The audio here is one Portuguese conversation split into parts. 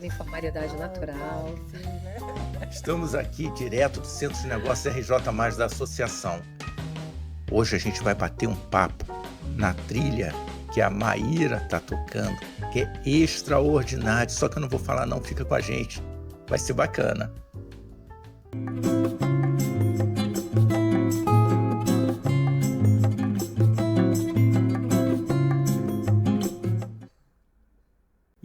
Em variedade natural. Estamos aqui direto do Centro de Negócios RJ+, da Associação. Hoje a gente vai bater um papo na trilha que a Maíra está tocando, que é extraordinário, só que eu não vou falar não, fica com a gente, vai ser bacana.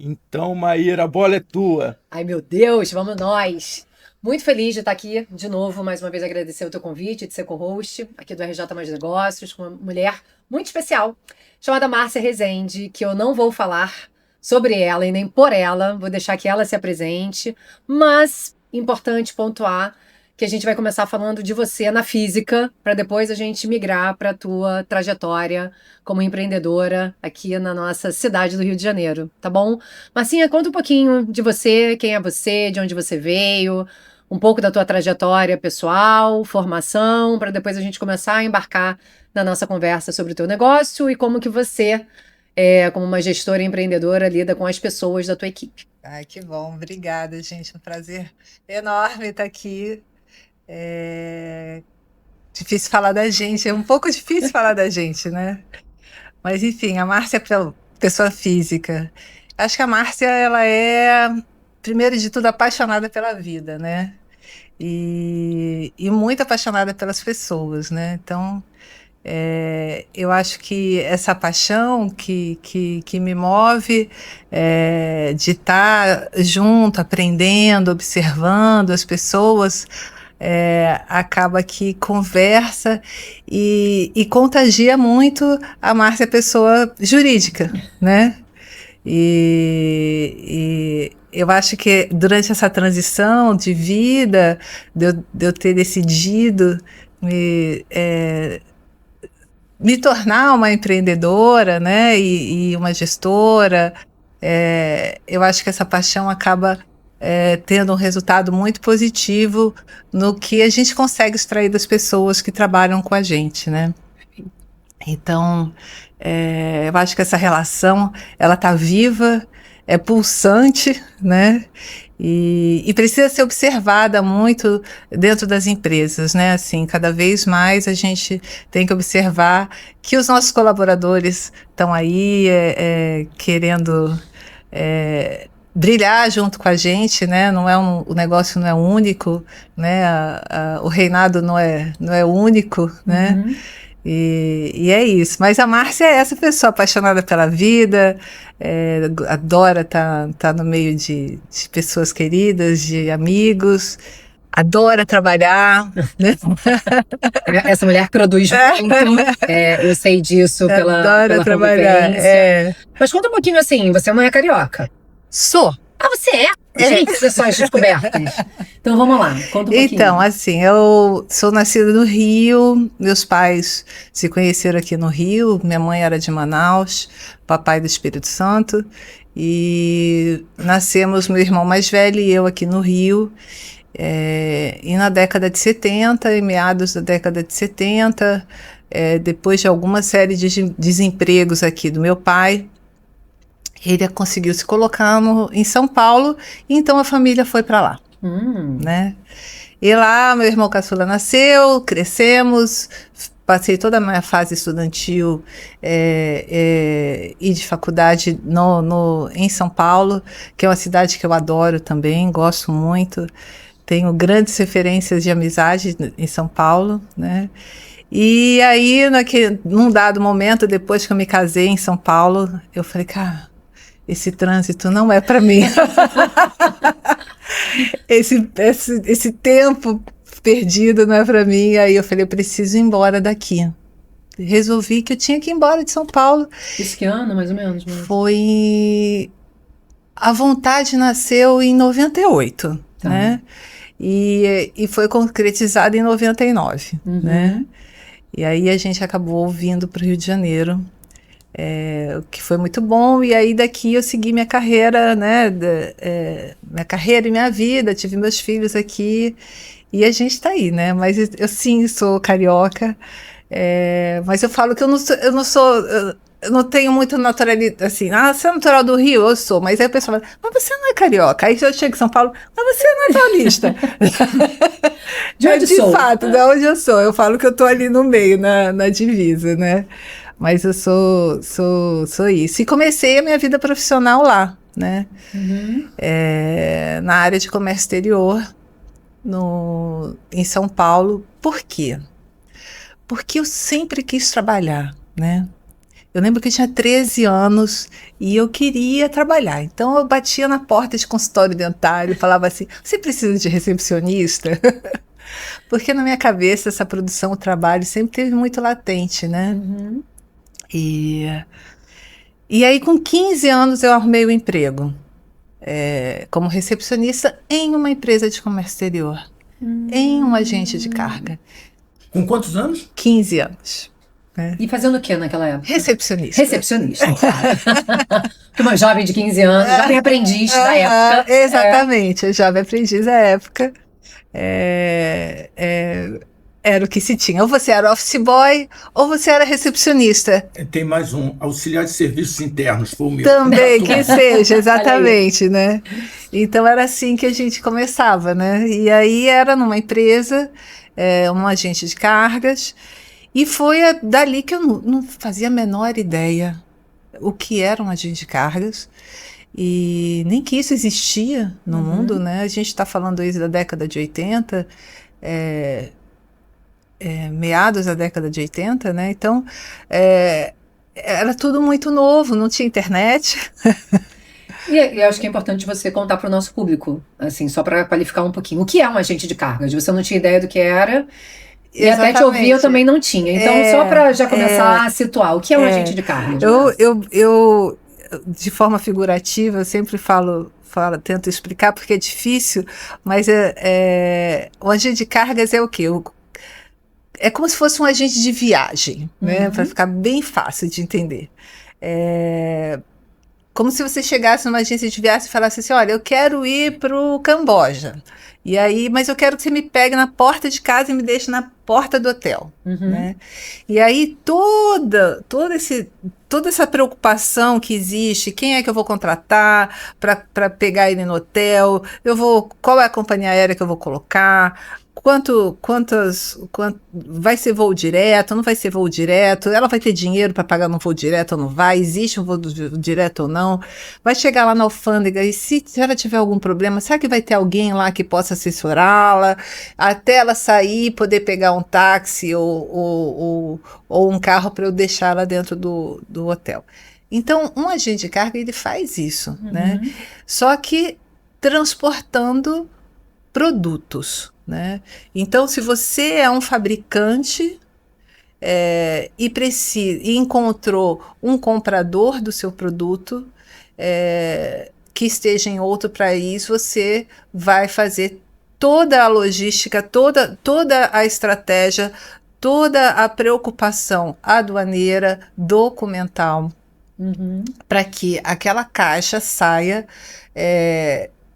Então, Maíra, a bola é tua. Ai, meu Deus, vamos nós! Muito feliz de estar aqui de novo, mais uma vez agradecer o teu convite, de ser co-host aqui do RJ Mais Negócios, com uma mulher muito especial, chamada Márcia Rezende, que eu não vou falar sobre ela e nem por ela, vou deixar que ela se apresente, mas importante pontuar que a gente vai começar falando de você na física, para depois a gente migrar para a tua trajetória como empreendedora aqui na nossa cidade do Rio de Janeiro, tá bom? Marcinha, conta um pouquinho de você, quem é você, de onde você veio, um pouco da tua trajetória pessoal, formação, para depois a gente começar a embarcar na nossa conversa sobre o teu negócio e como que você, como uma gestora empreendedora, lida com as pessoas da tua equipe. Ai, que bom, obrigada, gente, um prazer enorme estar aqui. Difícil falar da gente, é um pouco difícil falar da gente, né? Mas enfim, a Márcia é pessoa física. Acho que a Márcia, ela é, primeiro de tudo, apaixonada pela vida, né? E muito apaixonada pelas pessoas, né? Então, eu acho que essa paixão que me move de estar junto, aprendendo, observando as pessoas, acaba que conversa e contagia muito a Márcia, pessoa jurídica, né? E eu acho que durante essa transição de vida, de eu ter decidido me tornar uma empreendedora, né? E uma gestora, eu acho que essa paixão acaba tendo um resultado muito positivo no que a gente consegue extrair das pessoas que trabalham com a gente, né? Então, eu acho que essa relação, ela tá viva, é pulsante, né? E precisa ser observada muito dentro das empresas, né? Assim, cada vez mais a gente tem que observar que os nossos colaboradores estão aí querendo brilhar junto com a gente, né? Não é o negócio não é único, né? O reinado não é único, né? Uhum. E é isso. Mas a Márcia é essa pessoa apaixonada pela vida, adora tá no meio de pessoas queridas, de amigos, adora trabalhar, né? Essa mulher produz muito, eu sei disso Adora pela trabalhar. convivência. Mas conta um pouquinho assim, você não é carioca? Sou. Ah, você é? Gente, isso é só as descobertas. Então vamos lá, conta um pouquinho. Então, assim, eu sou nascida no Rio, meus pais se conheceram aqui no Rio, minha mãe era de Manaus, papai do Espírito Santo, e nascemos, meu irmão mais velho e eu aqui no Rio, e na década de 70, em meados da década de 70, depois de alguma série de desempregos aqui do meu pai, ele conseguiu se colocar em São Paulo, e então a família foi para lá, né? E lá meu irmão caçula nasceu, crescemos, passei toda a minha fase estudantil e de faculdade em São Paulo, que é uma cidade que eu adoro também, gosto muito, tenho grandes referências de amizade em São Paulo, né? E aí, num dado momento, depois que eu me casei em São Paulo, eu falei, cara, esse trânsito não é para mim. esse tempo perdido não é para mim. Aí eu falei, eu preciso ir embora daqui. Resolvi que eu tinha que ir embora de São Paulo. Isso que ano, mais ou menos? Foi... A vontade nasceu em 98, né? E foi concretizada em 99, né? E aí a gente acabou vindo para o Rio de Janeiro, o que foi muito bom. E aí daqui eu segui minha carreira, né? Minha carreira e minha vida, tive meus filhos aqui e a gente tá aí, né? Mas eu sim sou carioca, mas eu falo que eu não sou não tenho muito naturalidade, assim, você é natural do Rio? Eu sou, mas aí o pessoal fala, mas você não é carioca. Aí eu chego em São Paulo, mas você não é paulista. De onde sou? fato, de onde eu sou. Eu falo que eu tô ali no meio, na divisa, né? Mas eu sou isso. E comecei a minha vida profissional lá, né? Na área de comércio exterior, em São Paulo. Por quê? Porque eu sempre quis trabalhar, né? Eu lembro que eu tinha 13 anos e eu queria trabalhar. Então eu batia na porta de consultório dentário e falava assim, você precisa de recepcionista? Porque na minha cabeça essa produção, o trabalho sempre teve muito latente, né? E aí com 15 anos eu arrumei o emprego como recepcionista em uma empresa de comércio exterior, em um agente de carga. Com quantos anos? 15 anos. E fazendo o que naquela época? Recepcionista. Recepcionista, claro. Uma jovem de 15 anos, jovem aprendiz da época. Exatamente, jovem aprendiz da época. Era o que se tinha. Ou você era office boy, ou você era recepcionista. Tem mais um, auxiliar de serviços internos, foi o meu. Também, que seja, exatamente, né? Então era assim que a gente começava, né? E aí era numa empresa, um agente de cargas, e foi dali que eu não fazia a menor ideia o que era um agente de cargas, e nem que isso existia no mundo, né? A gente está falando aí da década de 80, meados da década de 80, né? Então, era tudo muito novo, não tinha internet. E eu acho que é importante você contar para o nosso público, assim, só para qualificar um pouquinho. O que é um agente de cargas? Você não tinha ideia do que era, e até te ouvir eu também não tinha. Então, só para já começar a situar, o que é um agente de cargas? Eu, de forma figurativa, eu sempre tento explicar, porque é difícil, mas o agente de cargas é o quê? É como se fosse um agente de viagem, né? Para ficar bem fácil de entender. Como se você chegasse numa agência de viagem e falasse assim, olha, eu quero ir para o Camboja. E aí, mas eu quero que você me pegue na porta de casa e me deixe na porta do hotel. Né? E aí toda essa preocupação que existe, quem é que eu vou contratar para pegar ele no hotel, qual é a companhia aérea que eu vou colocar, quanto vai ser voo direto, não vai ser voo direto, ela vai ter dinheiro para pagar no voo direto ou não vai, existe um voo direto ou não, vai chegar lá na alfândega e se ela tiver algum problema, será que vai ter alguém lá que possa assessorá-la, até ela sair e poder pegar um táxi ou um carro para eu deixar lá dentro do hotel. Então, um agente de carga, ele faz isso, né? Só que transportando produtos, né? Então, se você é um fabricante e encontrou um comprador do seu produto que esteja em outro país, você vai fazer toda a logística, toda a estratégia, toda a preocupação aduaneira, documental, para que aquela caixa saia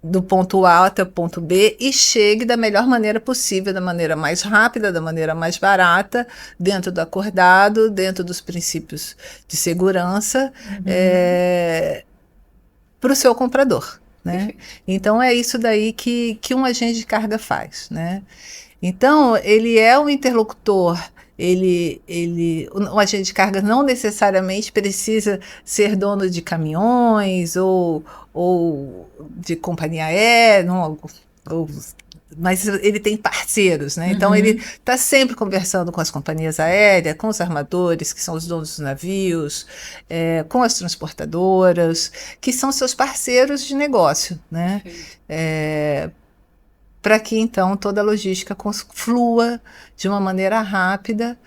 do ponto A até o ponto B e chegue da melhor maneira possível, da maneira mais rápida, da maneira mais barata, dentro do acordado, dentro dos princípios de segurança, para o seu comprador. Né? Então é isso daí que um agente de carga faz, né? Então ele é um interlocutor, um agente de carga não necessariamente precisa ser dono de caminhões ou de companhia aérea, mas ele tem parceiros, né? Então ele está sempre conversando com as companhias aéreas, com os armadores, que são os donos dos navios, com as transportadoras, que são seus parceiros de negócio, né? Para que então toda a logística flua de uma maneira rápida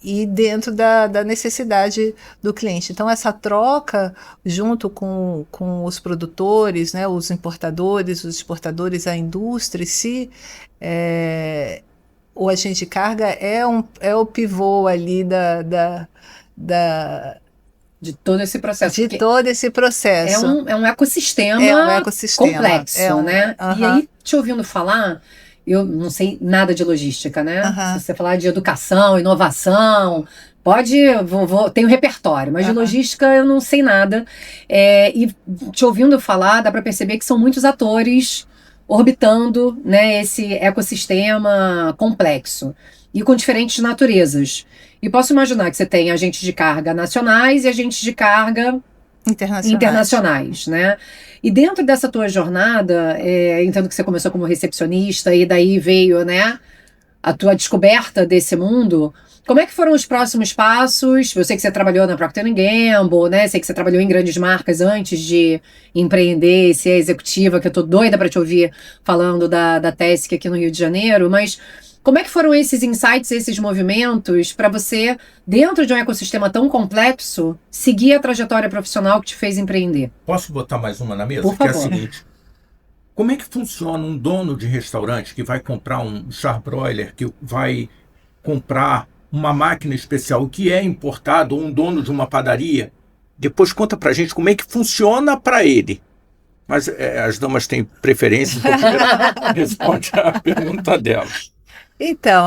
e dentro da necessidade do cliente. Então, essa troca junto com os produtores, né, os importadores, os exportadores, a indústria em si, o agente de carga é o pivô ali de todo esse processo. De todo esse processo. É um ecossistema, complexo, né? E aí, te ouvindo falar, eu não sei nada de logística, né? Se você falar de educação, inovação, Tenho repertório, mas de logística eu não sei nada. E te ouvindo falar, dá para perceber que são muitos atores orbitando, né, esse ecossistema complexo e com diferentes naturezas. E posso imaginar que você tem agentes de carga nacionais e agentes de carga internacionais, né? E dentro dessa tua jornada, entendo que você começou como recepcionista e daí veio, né, a tua descoberta desse mundo. Como é que foram os próximos passos? Eu sei que você trabalhou na Procter & Gamble, né? Sei que você trabalhou em grandes marcas antes de empreender, ser executiva, que eu tô doida para te ouvir falando da Tessic aqui no Rio de Janeiro, mas como é que foram esses insights, esses movimentos para você, dentro de um ecossistema tão complexo, seguir a trajetória profissional que te fez empreender? Posso botar mais uma na mesa? Por Que é a favor. seguinte: como é que funciona um dono de restaurante que vai comprar um charbroiler, que vai comprar uma máquina especial que é importado, ou um dono de uma padaria? Depois conta pra gente como é que funciona para ele. Mas as damas têm preferência, então responde a pergunta delas. Então,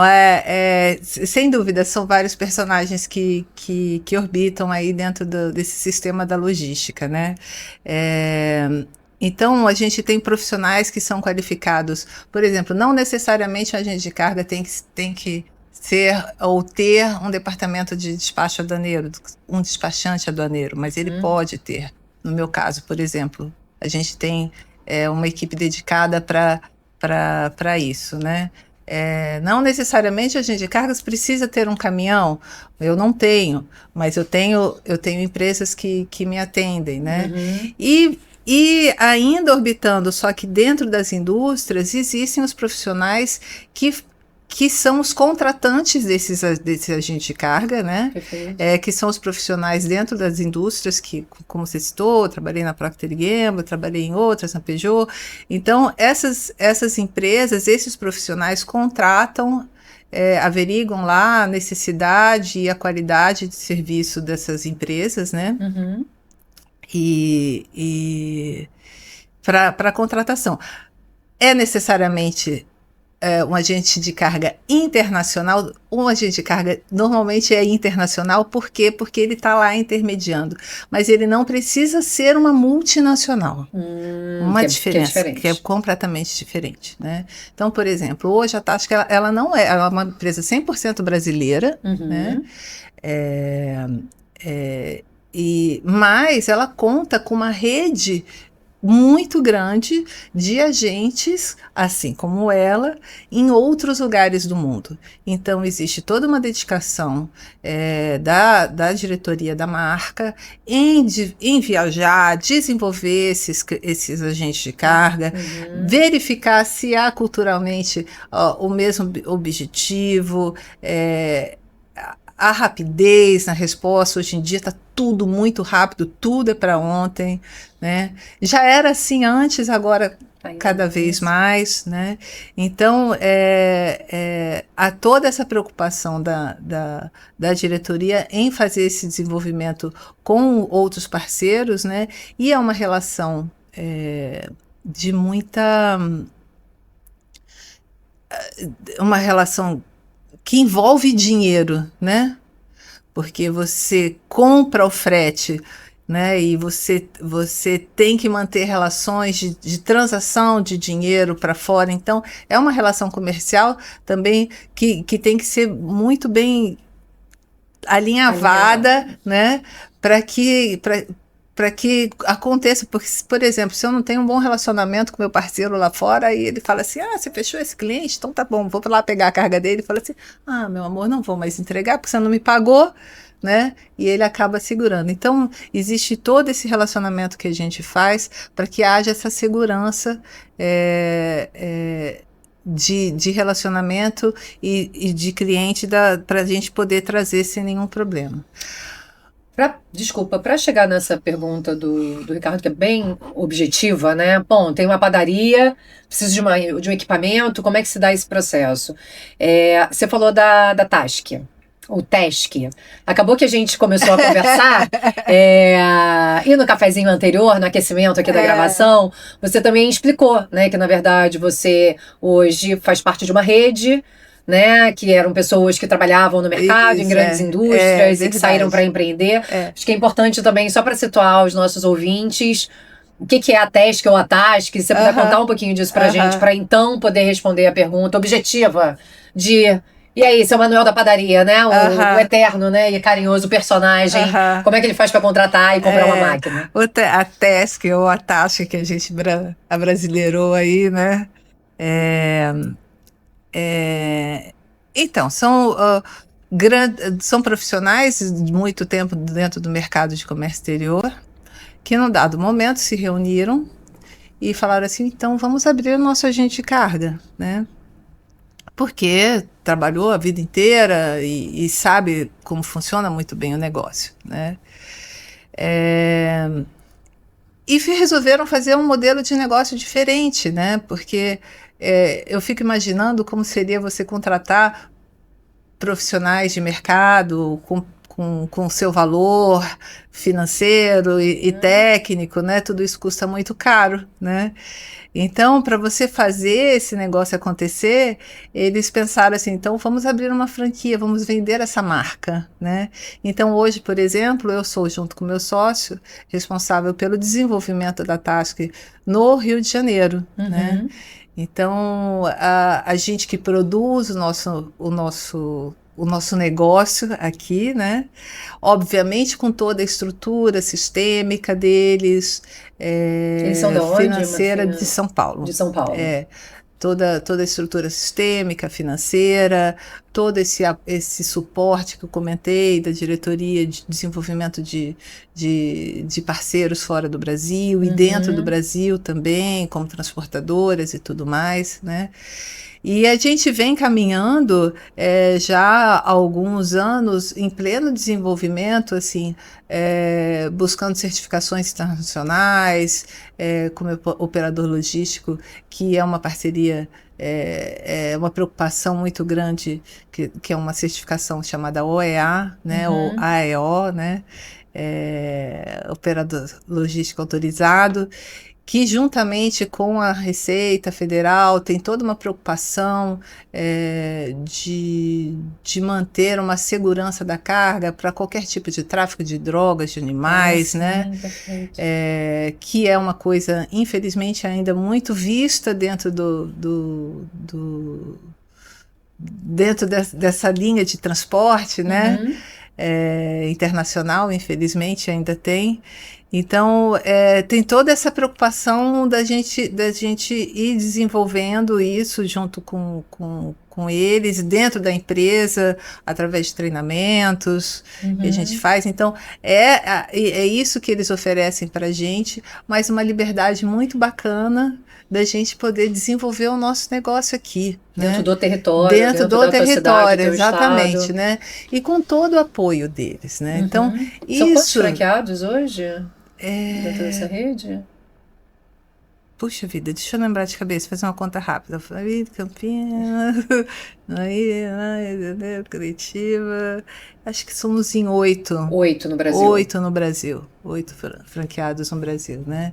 sem dúvida, são vários personagens que orbitam aí dentro desse sistema da logística, né? Então, a gente tem profissionais que são qualificados, por exemplo, não necessariamente um agente de carga tem que ser ou ter um departamento de despacho aduaneiro, um despachante aduaneiro, mas ele pode ter. No meu caso, por exemplo, a gente tem uma equipe dedicada para isso, né? Não necessariamente a agente de cargas precisa ter um caminhão, eu não tenho, mas eu tenho empresas que me atendem, né? E ainda orbitando, só que dentro das indústrias, existem os profissionais que são os contratantes desse agente de carga, né? Que são os profissionais dentro das indústrias que, como você citou, eu trabalhei na Procter & Gamble, trabalhei em outras, na Peugeot. Então, essas empresas, esses profissionais contratam, averiguam lá a necessidade e a qualidade de serviço dessas empresas, né? E para contratação. É necessariamente um agente de carga internacional. Um agente de carga normalmente é internacional, por quê? Porque ele está lá intermediando, mas ele não precisa ser uma multinacional. Uma diferença, que é completamente diferente, né? Então, por exemplo, hoje a Tasca, ela não ela é uma empresa 100% brasileira, né? Mas ela conta com uma rede muito grande de agentes, assim como ela, em outros lugares do mundo. Então, existe toda uma dedicação da diretoria da marca em viajar, desenvolver esses agentes de carga, verificar se há culturalmente o mesmo objetivo, a rapidez na resposta. Hoje em dia está tudo muito rápido, tudo é para ontem, né? Já era assim antes, agora cada vez mais, né? Então, há toda essa preocupação da diretoria em fazer esse desenvolvimento com outros parceiros, né? E é uma relação de muita... uma relação que envolve dinheiro, né? Porque você compra o frete, né? E você tem que manter relações de transação de dinheiro para fora. Então, é uma relação comercial também que tem que ser muito bem alinhavada, né? Para que aconteça, porque, por exemplo, se eu não tenho um bom relacionamento com meu parceiro lá fora, e ele fala assim, você fechou esse cliente? Então tá bom, vou lá pegar a carga dele, e fala assim, meu amor, não vou mais entregar, porque você não me pagou, né? E ele acaba segurando. Então, existe todo esse relacionamento que a gente faz para que haja essa segurança de relacionamento e de cliente para a gente poder trazer sem nenhum problema. Para chegar nessa pergunta do Ricardo, que é bem objetiva, né? Bom, tem uma padaria, preciso de um equipamento, como é que se dá esse processo? Você falou da Tasc, ou Tesc. Acabou que a gente começou a conversar, e no cafezinho anterior, no aquecimento aqui da gravação, você também explicou, né, que na verdade você hoje faz parte de uma rede, né? Que eram pessoas que trabalhavam no mercado, em grandes indústrias e que saíram para empreender. Acho que é importante também, só para situar os nossos ouvintes, o que é a TESC ou a TASC, se você puder contar um pouquinho disso pra gente, para então poder responder a pergunta objetiva de... E aí, seu Manuel da padaria, né? O eterno, né? E carinhoso personagem. Como é que ele faz para contratar e comprar uma máquina? A TESC ou a TASC, que a gente abrasileirou aí, né? Então, são profissionais de muito tempo dentro do mercado de comércio exterior, que num dado momento se reuniram e falaram assim, então vamos abrir o nosso agente de carga, né? Porque trabalhou a vida inteira e sabe como funciona muito bem o negócio, né? E resolveram fazer um modelo de negócio diferente, né? Porque eu fico imaginando como seria você contratar profissionais de mercado com o seu valor financeiro e técnico, né? Tudo isso custa muito caro, né? Então, para você fazer esse negócio acontecer, eles pensaram assim, então vamos abrir uma franquia, vamos vender essa marca, né? Então, hoje, por exemplo, eu sou, junto com meu sócio, responsável pelo desenvolvimento da TASC no Rio de Janeiro, né? Então, a gente que produz o nosso negócio aqui, né? Obviamente com toda a estrutura sistêmica deles, Eles são de onde, financeira de São Paulo. De São Paulo. Toda a estrutura sistêmica, financeira, todo esse suporte que eu comentei da diretoria de desenvolvimento de parceiros fora do Brasil e dentro do Brasil também, como transportadoras e tudo mais, né? E a gente vem caminhando já há alguns anos em pleno desenvolvimento, assim, buscando certificações internacionais, como operador logístico, que é uma parceria, uma preocupação muito grande, que é uma certificação chamada OEA, né, ou AEO, né, operador logístico autorizado, que juntamente com a Receita Federal tem toda uma preocupação de manter uma segurança da carga para qualquer tipo de tráfico de drogas, de animais, né? Que é uma coisa, infelizmente, ainda muito vista dentro dessa linha de transporte, né? Internacional, infelizmente, ainda tem. Então, tem toda essa preocupação da gente ir desenvolvendo isso junto com eles, dentro da empresa, através de treinamentos que a gente faz. Então, é isso que eles oferecem para a gente, mas uma liberdade muito bacana da gente poder desenvolver o nosso negócio aqui. Dentro, né? Do território. Dentro do território, cidade, exatamente, estado. né? E com todo o apoio deles, né? Então, São quantos franqueados hoje? Dentro dessa rede? Puxa vida, deixa eu lembrar de cabeça, fazer uma conta rápida. Aí, Campinas, aí, Curitiba, acho que somos em 8. 8 no Brasil. 8 no Brasil, 8 franqueados no Brasil, né?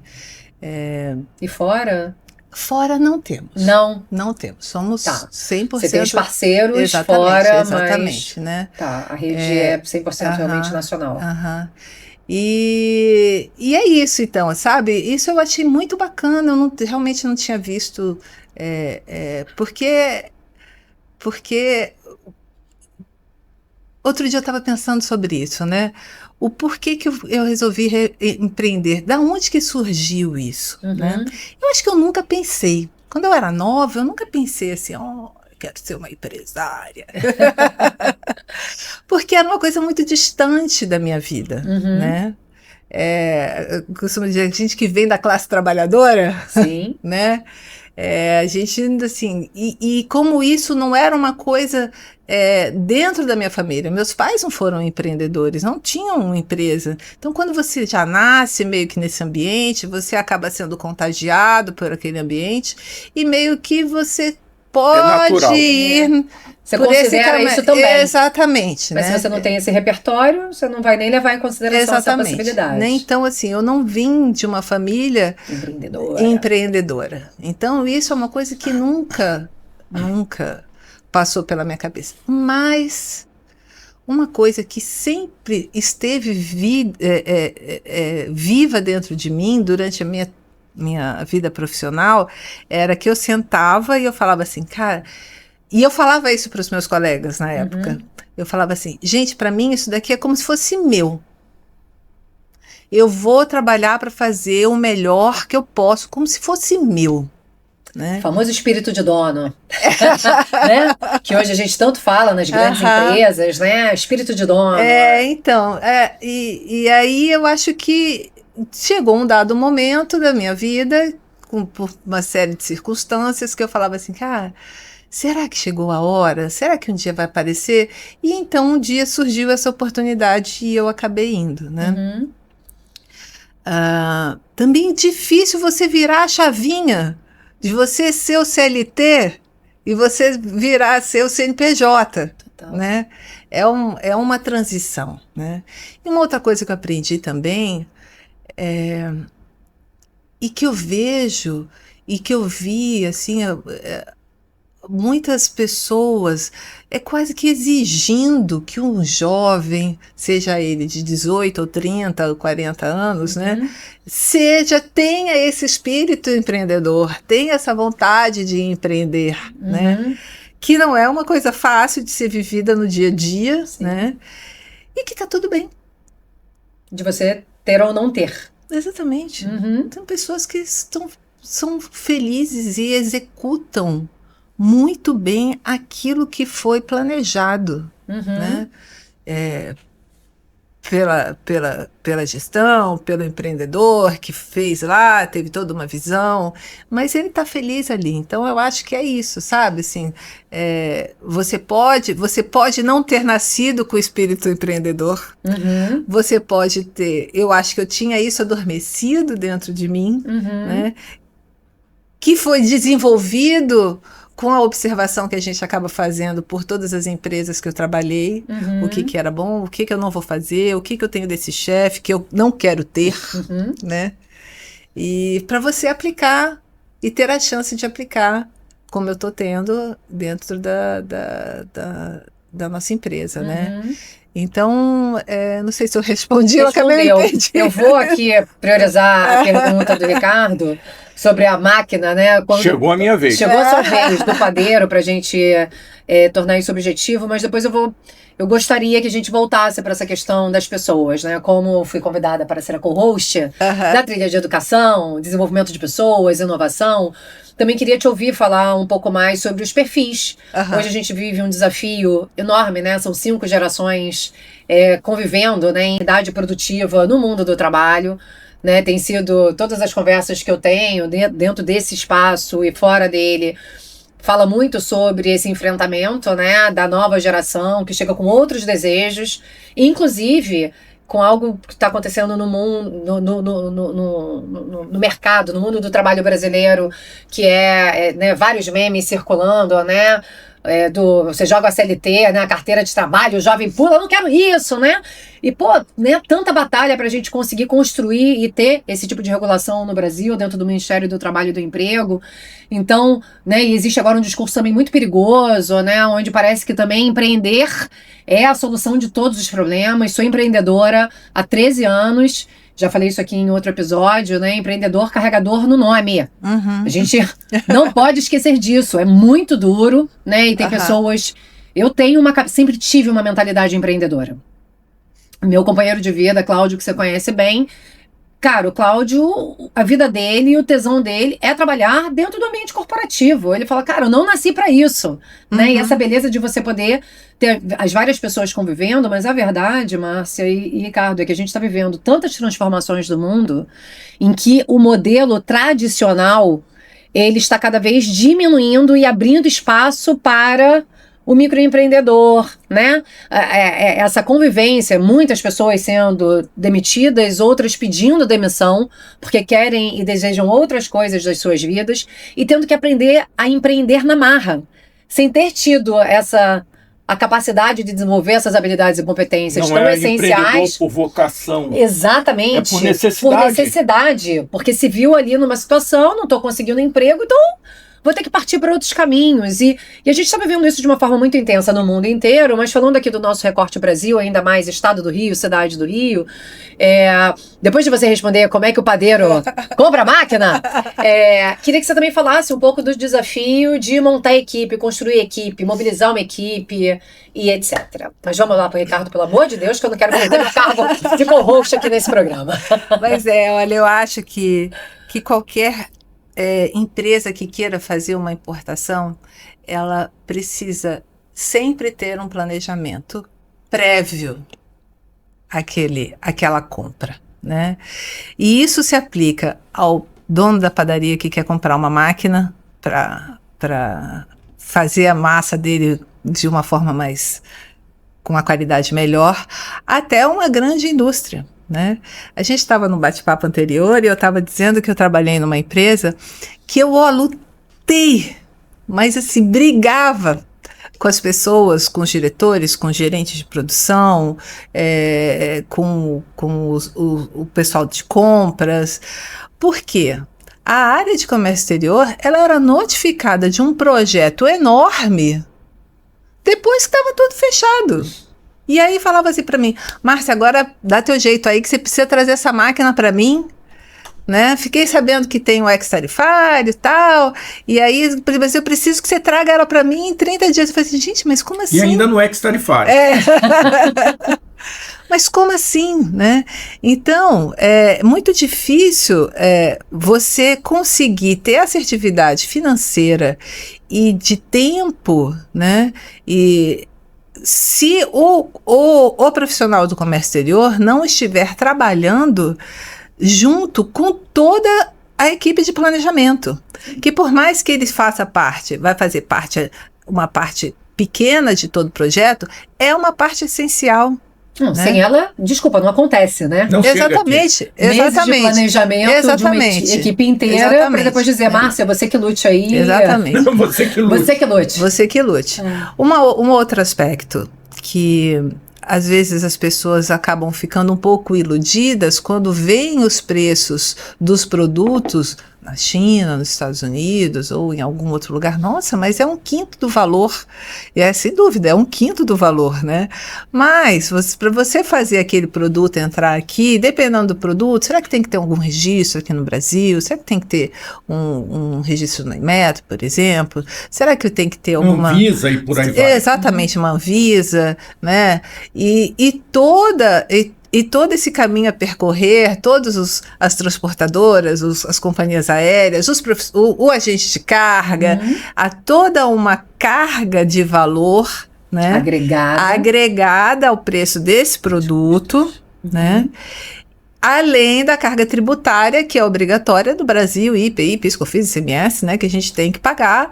E fora? Fora não temos. Não temos. Somos 100%. Você tem os parceiros exatamente, fora, exatamente, mas... né? Tá, a rede é 100% realmente nacional. E é isso, então, sabe? Isso eu achei muito bacana, eu realmente não tinha visto, porque outro dia eu estava pensando sobre isso, né? O porquê que eu resolvi empreender, da onde que surgiu isso, né? Eu acho que eu nunca pensei, quando eu era nova, eu nunca pensei assim, quero ser uma empresária. Porque era uma coisa muito distante da minha vida, né? Costumo dizer, gente que vem da classe trabalhadora, sim, né? A gente, assim, e como isso não era uma coisa dentro da minha família, meus pais não foram empreendedores, não tinham uma empresa. Então, quando você já nasce meio que nesse ambiente, você acaba sendo contagiado por aquele ambiente e meio que você pode ir. Você considera isso também. Exatamente. Mas né? se você não tem esse repertório, você não vai nem levar em consideração essa possibilidade. Né? Então, assim, eu não vim de uma família empreendedora. Então, isso é uma coisa que nunca passou pela minha cabeça. Mas uma coisa que sempre esteve viva dentro de mim durante a minha vida profissional era que eu sentava e eu falava assim, cara... E eu falava isso para os meus colegas na época. Eu falava assim, gente, para mim isso daqui é como se fosse meu. Eu vou trabalhar para fazer o melhor que eu posso, como se fosse meu. Né? O famoso espírito de dono, né? Que hoje a gente tanto fala nas grandes empresas, né? Espírito de dono. Então, e aí eu acho que chegou um dado momento da minha vida, por uma série de circunstâncias, que eu falava assim, cara, será que chegou a hora? Será que um dia vai aparecer? E então um dia surgiu essa oportunidade e eu acabei indo, né? Também é difícil você virar a chavinha de você ser o CLT e você virar a ser o CNPJ, né? É uma transição, né? E uma outra coisa que eu aprendi também, e que eu vejo, e que eu vi, assim, muitas pessoas quase que exigindo que um jovem, seja ele de 18 ou 30 ou 40 anos, né, tenha esse espírito empreendedor, tenha essa vontade de empreender, né, que não é uma coisa fácil de ser vivida no dia a dia, né, e que tá tudo bem. De você ter ou não ter. Exatamente. Tem pessoas que são felizes e executam muito bem aquilo que foi planejado, né? Pela gestão, pelo empreendedor que fez lá, teve toda uma visão, mas ele está feliz ali. Então eu acho que é isso, sabe? Assim, você pode não ter nascido com o espírito empreendedor, você pode ter, eu acho que eu tinha isso adormecido dentro de mim, né? Que foi desenvolvido com a observação que a gente acaba fazendo por todas as empresas que eu trabalhei, o que era bom, o que eu não vou fazer, o que eu tenho desse chefe que eu não quero ter, né? E para você aplicar e ter a chance de aplicar, como eu estou tendo dentro da nossa empresa, né? Então, não sei se eu respondi, eu acabei não entendi. Eu vou aqui priorizar a pergunta do Ricardo sobre a máquina, né? Chegou a minha vez. Chegou a sua vez do padeiro para a gente tornar isso objetivo, mas depois eu gostaria que a gente voltasse para essa questão das pessoas, né? Como fui convidada para ser a co-host da trilha de educação, desenvolvimento de pessoas, inovação. Também queria te ouvir falar um pouco mais sobre os perfis. Hoje a gente vive um desafio enorme, né? São 5 gerações convivendo, né, em idade produtiva no mundo do trabalho. Né? Tem sido todas as conversas que eu tenho dentro desse espaço e fora dele, fala muito sobre esse enfrentamento, né, da nova geração que chega com outros desejos, inclusive com algo que está acontecendo no mundo, no mercado, no mundo do trabalho brasileiro, que né, vários memes circulando, né? Você joga a CLT, né, a carteira de trabalho, o jovem pula, eu não quero isso, né? E, né, tanta batalha para a gente conseguir construir e ter esse tipo de regulação no Brasil, dentro do Ministério do Trabalho e do Emprego. Então, né, e existe agora um discurso também muito perigoso, né, onde parece que também empreender é a solução de todos os problemas. Sou empreendedora há 13 anos, já falei isso aqui em outro episódio, né? Empreendedor carregador no nome. A gente não pode esquecer disso. É muito duro, né? E tem pessoas... Eu sempre tive uma mentalidade empreendedora. Meu companheiro de vida, Cláudio, que você conhece bem... Cara, o Cláudio, a vida dele e o tesão dele é trabalhar dentro do ambiente corporativo. Ele fala, cara, eu não nasci para isso, né? E essa beleza de você poder ter as várias pessoas convivendo, mas a verdade, Márcia e Ricardo, é que a gente está vivendo tantas transformações do mundo em que o modelo tradicional, ele está cada vez diminuindo e abrindo espaço para o microempreendedor, né? Essa convivência, muitas pessoas sendo demitidas, outras pedindo demissão, porque querem e desejam outras coisas das suas vidas, e tendo que aprender a empreender na marra, sem ter tido a capacidade de desenvolver essas habilidades e competências tão essenciais. Por vocação. Exatamente. É por necessidade. Por necessidade. Porque se viu ali numa situação, não estou conseguindo emprego, então vou ter que partir para outros caminhos. E a gente está vivendo isso de uma forma muito intensa no mundo inteiro, mas falando aqui do nosso recorte Brasil, ainda mais estado do Rio, cidade do Rio, depois de você responder como é que o padeiro compra a máquina, queria que você também falasse um pouco do desafio de montar equipe, construir equipe, mobilizar uma equipe e etc. Mas vamos lá para o Ricardo, pelo amor de Deus, que eu não quero perder o cargo de co-host aqui nesse programa. Mas olha, eu acho que qualquer empresa que queira fazer uma importação, ela precisa sempre ter um planejamento prévio àquela compra, né? E isso se aplica ao dono da padaria que quer comprar uma máquina para fazer a massa dele de uma forma com uma qualidade melhor, até uma grande indústria, né? A gente estava no bate-papo anterior e eu estava dizendo que eu trabalhei numa empresa que eu lutei, mas assim, brigava com as pessoas, com os diretores, com os gerentes de produção, com o pessoal de compras. Por quê? A área de comércio exterior, ela era notificada de um projeto enorme depois que estava tudo fechado. E aí falava assim para mim, Márcia, agora dá teu jeito aí que você precisa trazer essa máquina para mim, né? Fiquei sabendo que tem o ex-tarifário e tal, e aí, mas eu preciso que você traga ela para mim em 30 dias. Eu falei assim, gente, mas como assim? E ainda no ex-tarifário. Mas como assim, né? Então, é muito difícil você conseguir ter assertividade financeira e de tempo, né? E se o profissional do comércio exterior não estiver trabalhando junto com toda a equipe de planejamento, que por mais que ele faça parte, vai fazer parte, uma parte pequena de todo o projeto, é uma parte essencial. Não, né? Sem ela, desculpa, não acontece, né? Não Exatamente. Meses de planejamento de uma equipe inteira para depois dizer, Márcia, você que lute aí. Exatamente. Você que lute. Você que lute. Você que lute. Um outro aspecto que às vezes as pessoas acabam ficando um pouco iludidas quando veem os preços dos produtos na China, nos Estados Unidos ou em algum outro lugar. Nossa, mas é 1/5 do valor. Sem dúvida, é 1/5 do valor, né? Mas para você fazer aquele produto entrar aqui, dependendo do produto, será que tem que ter algum registro aqui no Brasil? Será que tem que ter um registro na Inmetro, por exemplo? Será que tem que ter alguma... Anvisa e por aí vai. Exatamente, uma Anvisa, né? E todo esse caminho a percorrer, todas as transportadoras, as companhias aéreas, o agente de carga, há toda uma carga de valor, né, agregada ao preço desse produto, né, além da carga tributária que é obrigatória do Brasil, IPI, PIS, COFINS, ICMS, né, que a gente tem que pagar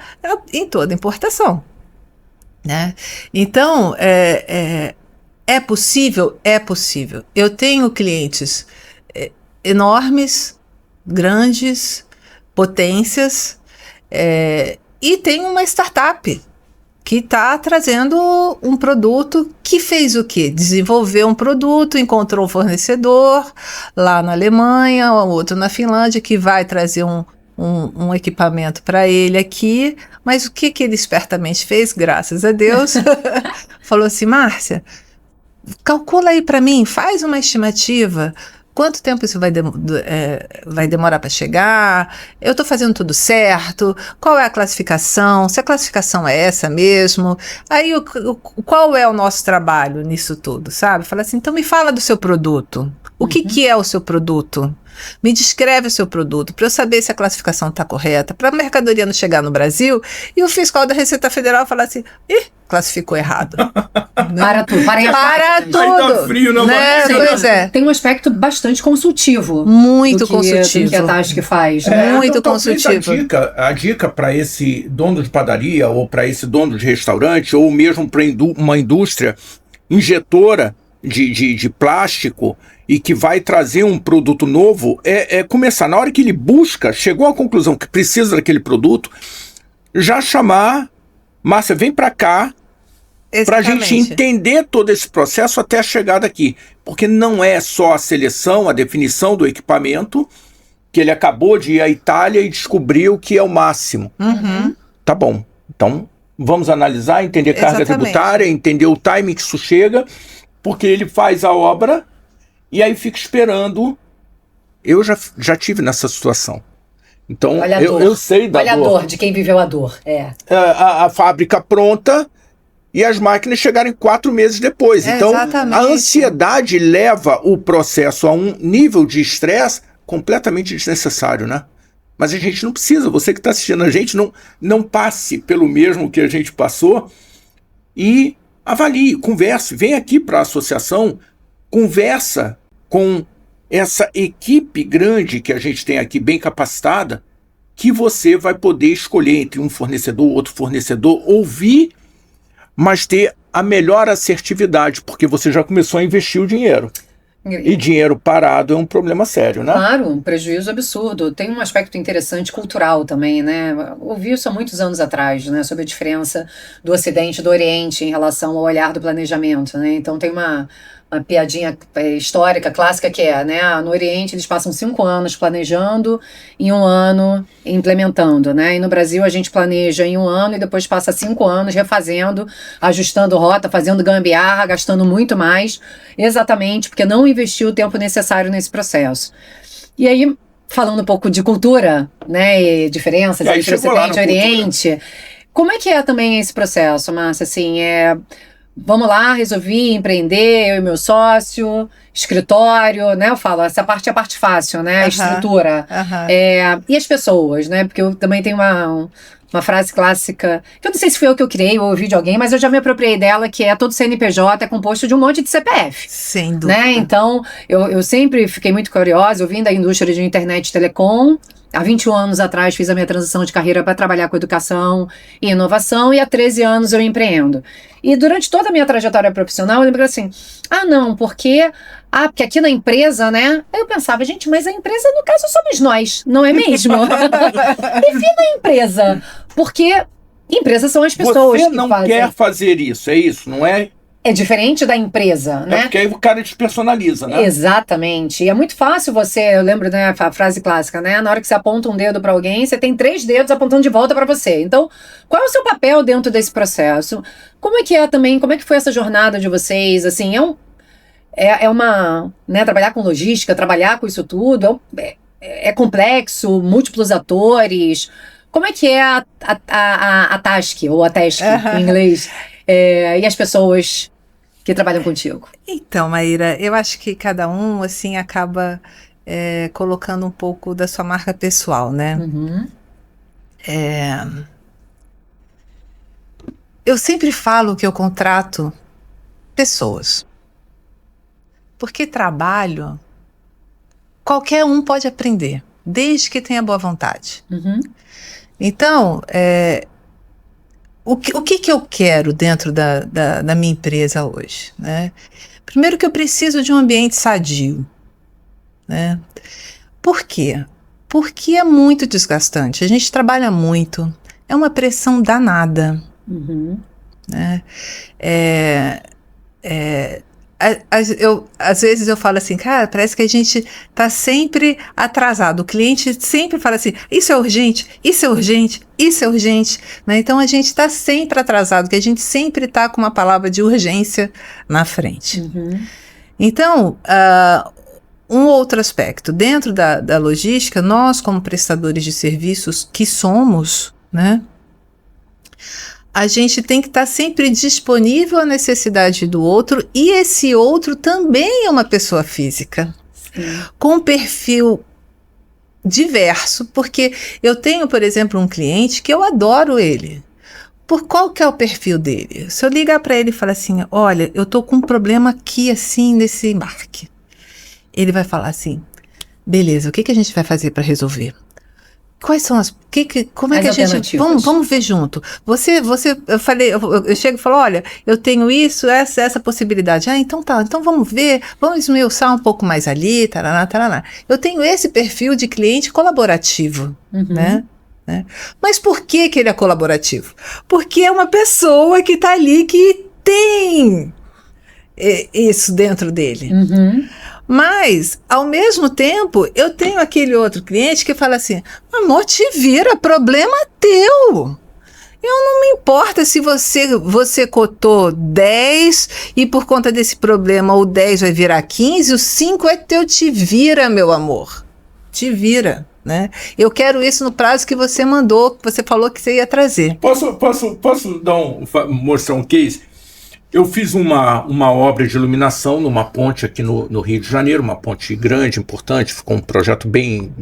em toda importação, né? Então, é possível? É possível. Eu tenho clientes enormes, grandes, potências, e tenho uma startup que está trazendo um produto que fez o quê? Desenvolveu um produto, encontrou um fornecedor lá na Alemanha, outro na Finlândia, que vai trazer um equipamento para ele aqui, mas o que ele espertamente fez, graças a Deus, falou assim, Márcia, calcula aí para mim, faz uma estimativa, quanto tempo isso vai demorar para chegar, eu estou fazendo tudo certo, qual é a classificação, se a classificação é essa mesmo, aí qual é o nosso trabalho nisso tudo, sabe? Fala assim, então me fala do seu produto, o que é o seu produto? Me descreve o seu produto, para eu saber se a classificação está correta, para a mercadoria não chegar no Brasil e o fiscal da Receita Federal falar assim, classificou errado. Para tudo. Para tudo. Aí tá frio, não né? Pois é. Tem um aspecto bastante consultivo. Muito consultivo. Do que a Task faz. Né? Muito então, consultivo. A dica para esse dono de padaria ou para esse dono de restaurante ou mesmo para uma indústria injetora de plástico e que vai trazer um produto novo, começar, na hora que ele busca, chegou à conclusão que precisa daquele produto, já chamar, Márcia, vem para cá, para a gente entender todo esse processo até a chegada aqui. Porque não é só a seleção, a definição do equipamento, que ele acabou de ir à Itália e descobriu que é o máximo. Tá bom, então vamos analisar, entender carga Exatamente. tributária, entender o timing que isso chega, porque ele faz a obra e aí fica esperando. Eu já tive nessa situação. Então, Olha a dor. eu sei da Olha a dor. dor de quem viveu a dor. A fábrica pronta e as máquinas chegarem 4 meses depois. Então, Exatamente. a ansiedade leva o processo a um nível de estresse completamente desnecessário, né? Mas a gente não precisa. Você que está assistindo a gente, não passe pelo mesmo que a gente passou e avalie, converse. Vem aqui para a associação, conversa com essa equipe grande que a gente tem aqui, bem capacitada, que você vai poder escolher entre um fornecedor, outro fornecedor, ouvir, mas ter a melhor assertividade, porque você já começou a investir o dinheiro. E dinheiro parado é um problema sério, né? Claro, um prejuízo absurdo. Tem um aspecto interessante cultural também, né? Ouvi isso há muitos anos atrás, né? Sobre a diferença do Ocidente e do Oriente em relação ao olhar do planejamento, né? Então tem uma piadinha histórica, clássica, que é, né? No Oriente eles passam 5 anos planejando e 1 ano implementando, né? E no Brasil a gente planeja em 1 ano e depois passa 5 anos refazendo, ajustando rota, fazendo gambiarra, gastando muito mais, exatamente porque não investiu o tempo necessário nesse processo. E aí, falando um pouco de cultura, né? E diferenças entre Ocidente e Oriente, como é que é também esse processo, Márcia? Assim, vamos lá, resolvi empreender, eu e meu sócio, escritório, né? Eu falo, essa parte é a parte fácil, né? A estrutura. E as pessoas, né? Porque eu também tenho uma frase clássica, que eu não sei se foi eu que eu criei ou ouvi de alguém, mas eu já me apropriei dela, que é todo CNPJ é composto de um monte de CPF. Sem dúvida. Né? Então, eu sempre fiquei muito curiosa, eu vim da indústria de internet e telecom. Há 21 anos atrás fiz a minha transição de carreira para trabalhar com educação e inovação e há 13 anos eu empreendo. E durante toda a minha trajetória profissional eu lembro assim, porque aqui na empresa, né? Aí eu pensava, gente, mas a empresa no caso somos nós, não é mesmo? Defina a empresa, porque empresas são as pessoas Você que não fazem. quer fazer isso, é isso, não é? É diferente da empresa, né? É porque aí o cara despersonaliza, né? Exatamente. E é muito fácil você, eu lembro, né, a frase clássica, né? Na hora que você aponta um dedo para alguém, você tem 3 dedos apontando de volta para você. Então, qual é o seu papel dentro desse processo? Como é que é também, como é que foi essa jornada de vocês? Assim, né, trabalhar com logística, trabalhar com isso tudo, é complexo, múltiplos atores. Como é que é a task, ou a task em inglês? E as pessoas que trabalham contigo? Então, Maíra, eu acho que cada um, assim, acaba colocando um pouco da sua marca pessoal, né? Eu sempre falo que eu contrato pessoas. Porque trabalho, qualquer um pode aprender, desde que tenha boa vontade. Então, o que eu quero dentro da minha empresa hoje, né? Primeiro que eu preciso de um ambiente sadio, né? Por quê? Porque é muito desgastante. A gente trabalha muito, é uma pressão danada, né? Às vezes eu falo assim, cara, parece que a gente tá sempre atrasado. O cliente sempre fala assim, isso é urgente, isso é urgente, isso é urgente, né? Então a gente tá sempre atrasado, que a gente sempre tá com uma palavra de urgência na frente. Então, um outro aspecto, dentro da logística, nós como prestadores de serviços que somos, né? A gente tem que estar sempre disponível à necessidade do outro, e esse outro também é uma pessoa física, com um perfil diverso, porque eu tenho, por exemplo, um cliente que eu adoro ele. Por qual que é o perfil dele? Se eu ligar para ele e falar assim, olha, eu tô com um problema aqui, assim, nesse embarque. Ele vai falar assim, beleza, o que a gente vai fazer para resolver? Quais são como é que a gente... Vamos ver junto. Eu chego e falo, olha, eu tenho isso, essa possibilidade. Então tá, então vamos ver, vamos esmiuçar um pouco mais ali, taraná, taraná. Eu tenho esse perfil de cliente colaborativo, né? Mas por que ele é colaborativo? Porque é uma pessoa que tá ali que tem isso dentro dele. Mas, ao mesmo tempo, eu tenho aquele outro cliente que fala assim, amor, te vira, problema teu. Eu não me importa se você cotou 10 e por conta desse problema o 10 vai virar 15, o 5 é teu, te vira, meu amor. Te vira, né? Eu quero isso no prazo que você mandou, que você falou que você ia trazer. Posso mostrar um case? Eu fiz uma obra de iluminação numa ponte aqui no Rio de Janeiro, uma ponte grande, importante, ficou um projeto bem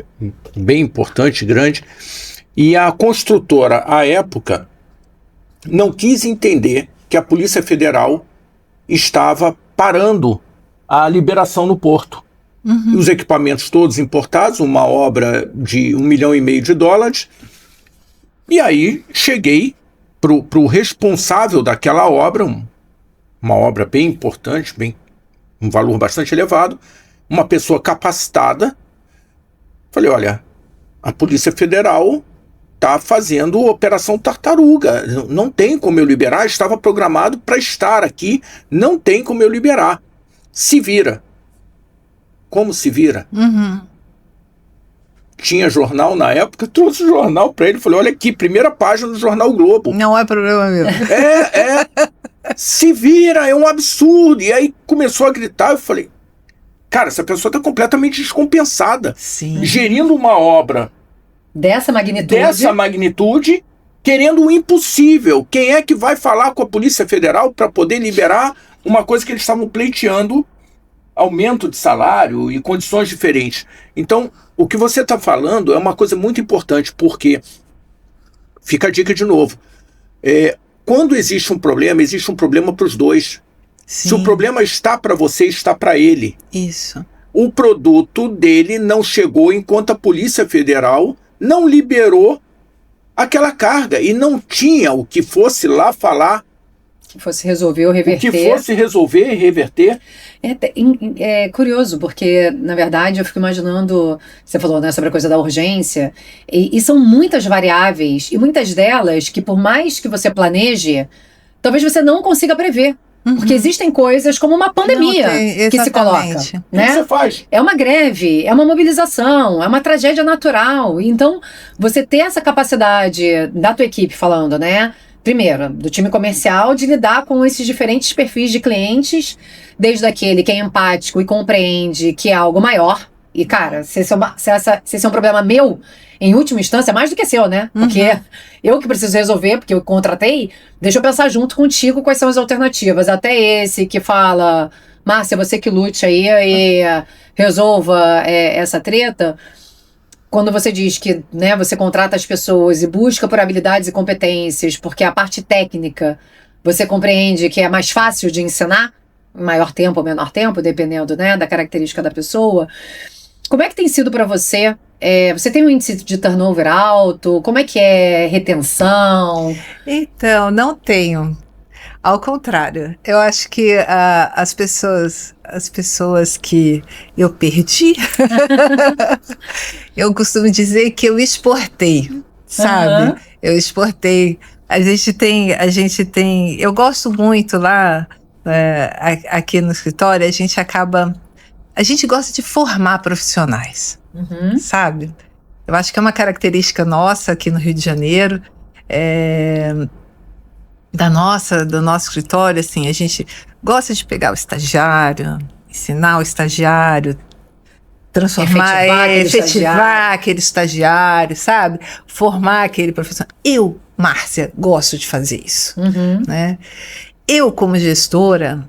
importante, grande, e a construtora, à época, não quis entender que a Polícia Federal estava parando a liberação no porto. Uhum. Os equipamentos todos importados, uma obra de $1,5 milhão. E aí cheguei para o responsável daquela obra, uma obra bem importante, um valor bastante elevado, uma pessoa capacitada. Falei, olha, a Polícia Federal está fazendo Operação Tartaruga, não tem como eu liberar, estava programado para estar aqui, não tem como eu liberar. Se vira. Como se vira? Uhum. Tinha jornal na época, trouxe o jornal para ele, falei, olha aqui, primeira página do jornal o Globo. Não é problema meu. Se vira, é um absurdo. E aí começou a gritar, eu falei, cara, essa pessoa está completamente descompensada. Sim. Gerindo uma obra dessa magnitude, querendo o impossível. Quem é que vai falar com a Polícia Federal para poder liberar uma coisa que eles estavam pleiteando, aumento de salário e condições diferentes? Então, o que você está falando é uma coisa muito importante, porque, fica a dica de novo, quando existe um problema para os dois. Sim. Se o problema está para você, está para ele. Isso. O produto dele não chegou enquanto a Polícia Federal não liberou aquela carga e não tinha o que fosse lá falar. Que fosse resolver ou reverter. O que fosse resolver e reverter. É curioso, porque, na verdade, eu fico imaginando, você falou, né, sobre a coisa da urgência, e são muitas variáveis, e muitas delas que, por mais que você planeje, talvez você não consiga prever. Uhum. Porque existem coisas como uma pandemia que se coloca. Né? O que você faz? É uma greve, é uma mobilização, é uma tragédia natural. Então, você ter essa capacidade da tua equipe falando, né? Primeiro, do time comercial, de lidar com esses diferentes perfis de clientes, desde aquele que é empático e compreende que é algo maior. E, cara, se esse é um problema meu, em última instância, é mais do que seu, né? Porque eu que preciso resolver, porque eu contratei, deixa eu pensar junto contigo quais são as alternativas. Até esse que fala, Márcia, você que lute aí e resolva essa treta. Quando você diz que, né, você contrata as pessoas e busca por habilidades e competências, porque a parte técnica você compreende que é mais fácil de ensinar, em maior tempo ou menor tempo, dependendo, né, da característica da pessoa. Como é que tem sido para você? Você tem um índice de turnover alto? Como é que é retenção? Então, não tenho. Ao contrário, eu acho que as pessoas que eu perdi, eu costumo dizer que eu exportei, sabe? Eu exportei. A gente tem. Eu gosto muito lá, aqui no escritório, a gente gosta de formar profissionais, sabe? Eu acho que é uma característica nossa aqui no Rio de Janeiro, do nosso escritório, assim, a gente gosta de pegar o estagiário, ensinar o estagiário, efetivar aquele estagiário, sabe? Formar aquele profissional. Eu, Márcia, gosto de fazer isso, né? Eu, como gestora,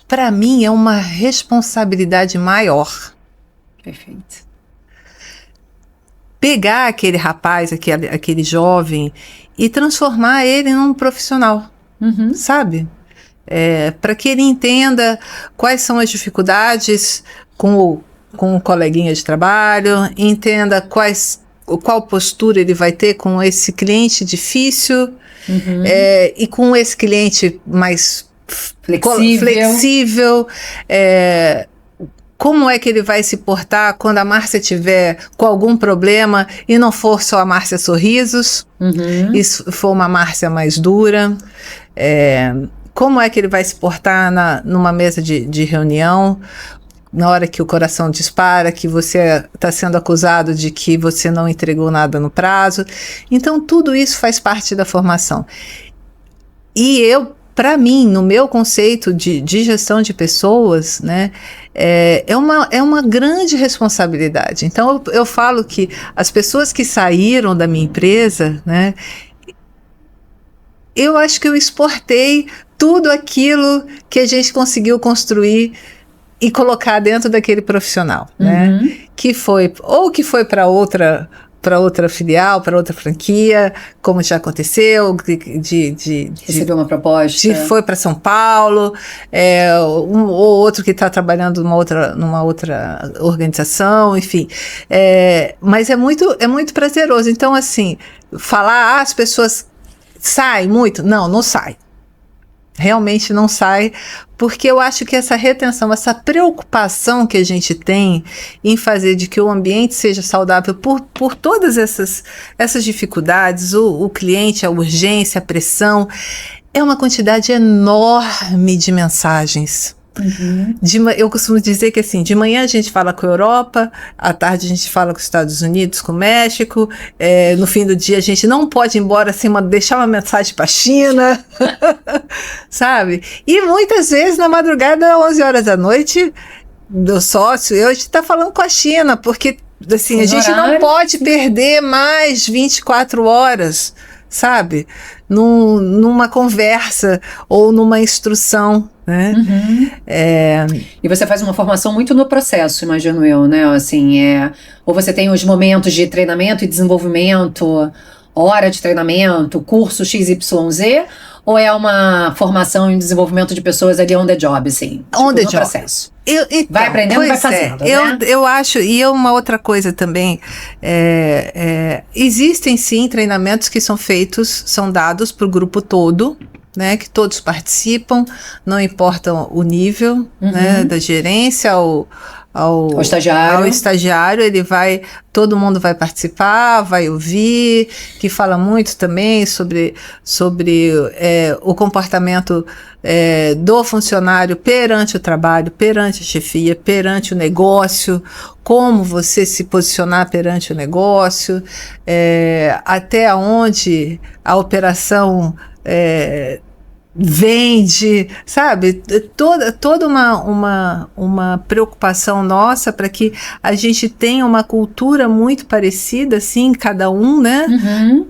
para mim é uma responsabilidade maior. Perfeito. Pegar aquele rapaz, aquele jovem e transformar ele num profissional, sabe? Para que ele entenda quais são as dificuldades com o coleguinha de trabalho, entenda qual postura ele vai ter com esse cliente difícil, e com esse cliente mais flexível, como é que ele vai se portar quando a Márcia tiver com algum problema e não for só a Márcia Sorrisos, e for uma Márcia mais dura, como é que ele vai se portar numa mesa de reunião, na hora que o coração dispara, que você está sendo acusado de que você não entregou nada no prazo. Então, tudo isso faz parte da formação. E para mim, no meu conceito de gestão de pessoas, né, é uma grande responsabilidade. Então, eu falo que as pessoas que saíram da minha empresa, né, eu acho que eu exportei tudo aquilo que a gente conseguiu construir e colocar dentro daquele profissional, né? Que foi para outra filial, para outra franquia, como já aconteceu, recebeu uma proposta, foi para São Paulo, ou outro que está trabalhando numa outra organização, enfim. Mas é muito prazeroso. Então, assim, falar, as pessoas saem muito? Não sai. Realmente não sai, porque eu acho que essa retenção, essa preocupação que a gente tem em fazer de que o ambiente seja saudável por todas essas dificuldades, o cliente, a urgência, a pressão, é uma quantidade enorme de mensagens. Eu costumo dizer que assim, de manhã a gente fala com a Europa, à tarde a gente fala com os Estados Unidos, com o México, no fim do dia a gente não pode ir embora sem deixar uma mensagem para a China, sabe? E muitas vezes na madrugada, 11 horas da noite, meu sócio, a gente está falando com a China, porque assim, a gente não pode perder mais 24 horas, sabe? Numa conversa ou numa instrução, né? E você faz uma formação muito no processo, imagino eu, né? Assim, ou você tem os momentos de treinamento e desenvolvimento, hora de treinamento, curso XYZ, ou é uma formação em desenvolvimento de pessoas ali on the job, assim? On the no job. Processo. Então, vai aprendendo, vai fazendo, né? Eu acho, e uma outra coisa também, existem sim treinamentos que são dados para o grupo todo, né, que todos participam, não importa o nível, né, da gerência ao estagiário, todo mundo vai participar, vai ouvir, que fala muito também sobre o comportamento do funcionário perante o trabalho, perante a chefia, perante o negócio, como você se posicionar perante o negócio, até onde a operação vende, sabe? Toda uma preocupação nossa para que a gente tenha uma cultura muito parecida, assim, cada um, né?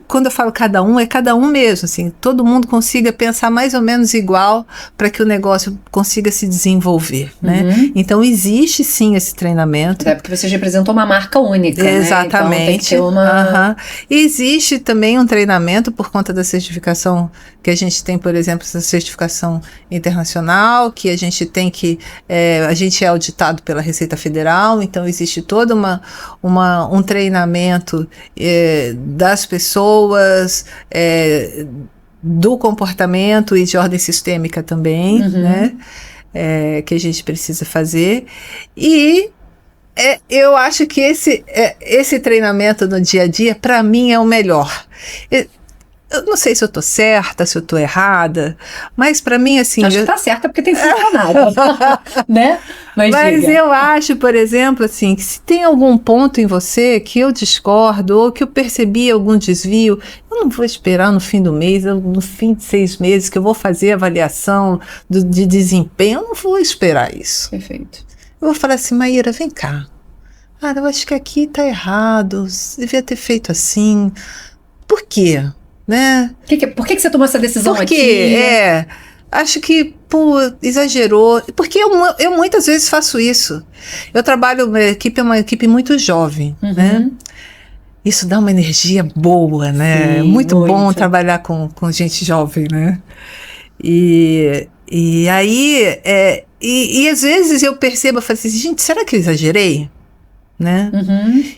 Quando eu falo cada um, é cada um mesmo, assim, todo mundo consiga pensar mais ou menos igual para que o negócio consiga se desenvolver, né? Então, existe sim esse treinamento. Porque você representa uma marca única, exatamente, né? Então, tem que ter uma... Existe também um treinamento por conta da certificação que a gente tem, por exemplo, essa certificação internacional, que a gente tem que... a gente é auditado pela Receita Federal, então existe todo um treinamento das pessoas, do comportamento e de ordem sistêmica também, né? Que a gente precisa fazer. E eu acho que esse treinamento no dia a dia, para mim, é o melhor. Eu não sei se eu tô certa, se eu tô errada, mas para mim, assim... Acho que tá certa porque tem funcionário, né? Mas eu acho, por exemplo, assim, que se tem algum ponto em você que eu discordo ou que eu percebi algum desvio, eu não vou esperar no fim do mês, no fim de 6 meses, que eu vou fazer avaliação de desempenho, eu não vou esperar isso. Perfeito. Eu vou falar assim, Maíra, vem cá. Eu acho que aqui tá errado, você devia ter feito assim. Por quê? Né? Por que você tomou essa decisão aqui? Porque, acho que, exagerou. Porque eu muitas vezes faço isso. Eu trabalho, minha equipe é uma equipe muito jovem, né? Isso dá uma energia boa, né? Sim, muito bom trabalhar com gente jovem, né? E aí, e às vezes eu percebo, eu falo assim, gente, será que eu exagerei? Né?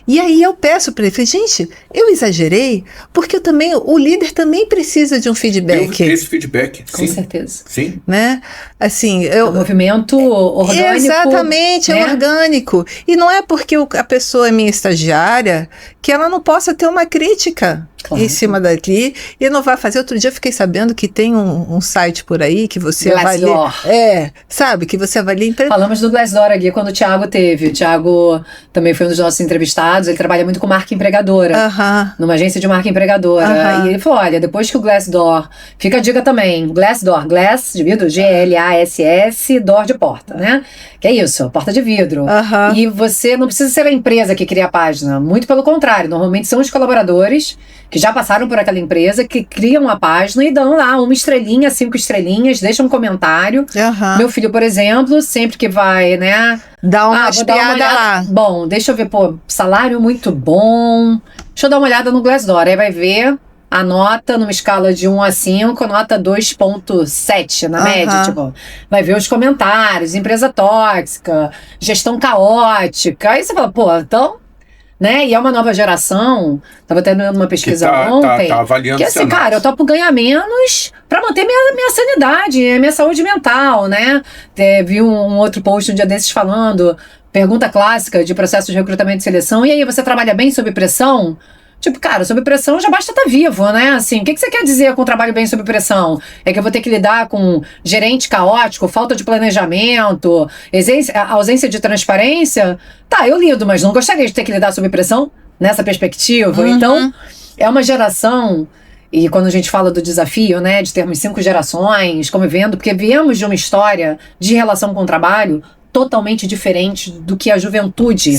E aí eu peço para ele, gente, eu exagerei, porque o líder também precisa de um feedback. Esse feedback, com certeza. Sim. Né? Assim, um movimento orgânico. Exatamente, né? É orgânico. E não é porque a pessoa é minha estagiária que ela não possa ter uma crítica. Claro. em cima dali, e não vai fazer. Outro dia eu fiquei sabendo que tem um site por aí que você avalia. Sabe? Que você avalia empresa. Falamos do Glassdoor aqui quando o Thiago teve. O Thiago também foi um dos nossos entrevistados. Ele trabalha muito com marca empregadora. Numa agência de marca empregadora. E ele falou: olha, depois que o Glassdoor. Fica a dica também. Glassdoor. Glass de vidro, G-L-A-S-S, door de porta, né? Que é isso, porta de vidro. E você não precisa ser a empresa que cria a página. Muito pelo contrário. Normalmente são os colaboradores que já passaram por aquela empresa, que criam a página e dão lá 1 estrelinha, 5 estrelinhas, deixam um comentário. Meu filho, por exemplo, sempre que vai, né? Dá uma espiada lá. Bom, deixa eu ver, salário muito bom. Deixa eu dar uma olhada no Glassdoor. Aí vai ver a nota numa escala de 1 a 5, nota 2,7 na média. Tipo, vai ver os comentários, empresa tóxica, gestão caótica. Aí você fala, então... Né? E é uma nova geração. Tava tendo uma pesquisa ontem. Tá avaliando que assim, cara, eu topo ganhar menos pra manter minha sanidade, minha saúde mental, né? Vi um outro post um dia desses falando, pergunta clássica de processo de recrutamento e seleção. E aí, você trabalha bem sob pressão? Tipo, cara, sob pressão já basta estar vivo, né? Assim, o que você quer dizer com trabalho bem sob pressão? É que eu vou ter que lidar com gerente caótico, falta de planejamento, ausência de transparência? Tá, eu lido, mas não gostaria de ter que lidar sob pressão nessa perspectiva. Então, é uma geração... E quando a gente fala do desafio, né, de termos 5 gerações convivendo, porque viemos de uma história de relação com o trabalho totalmente diferente do que a juventude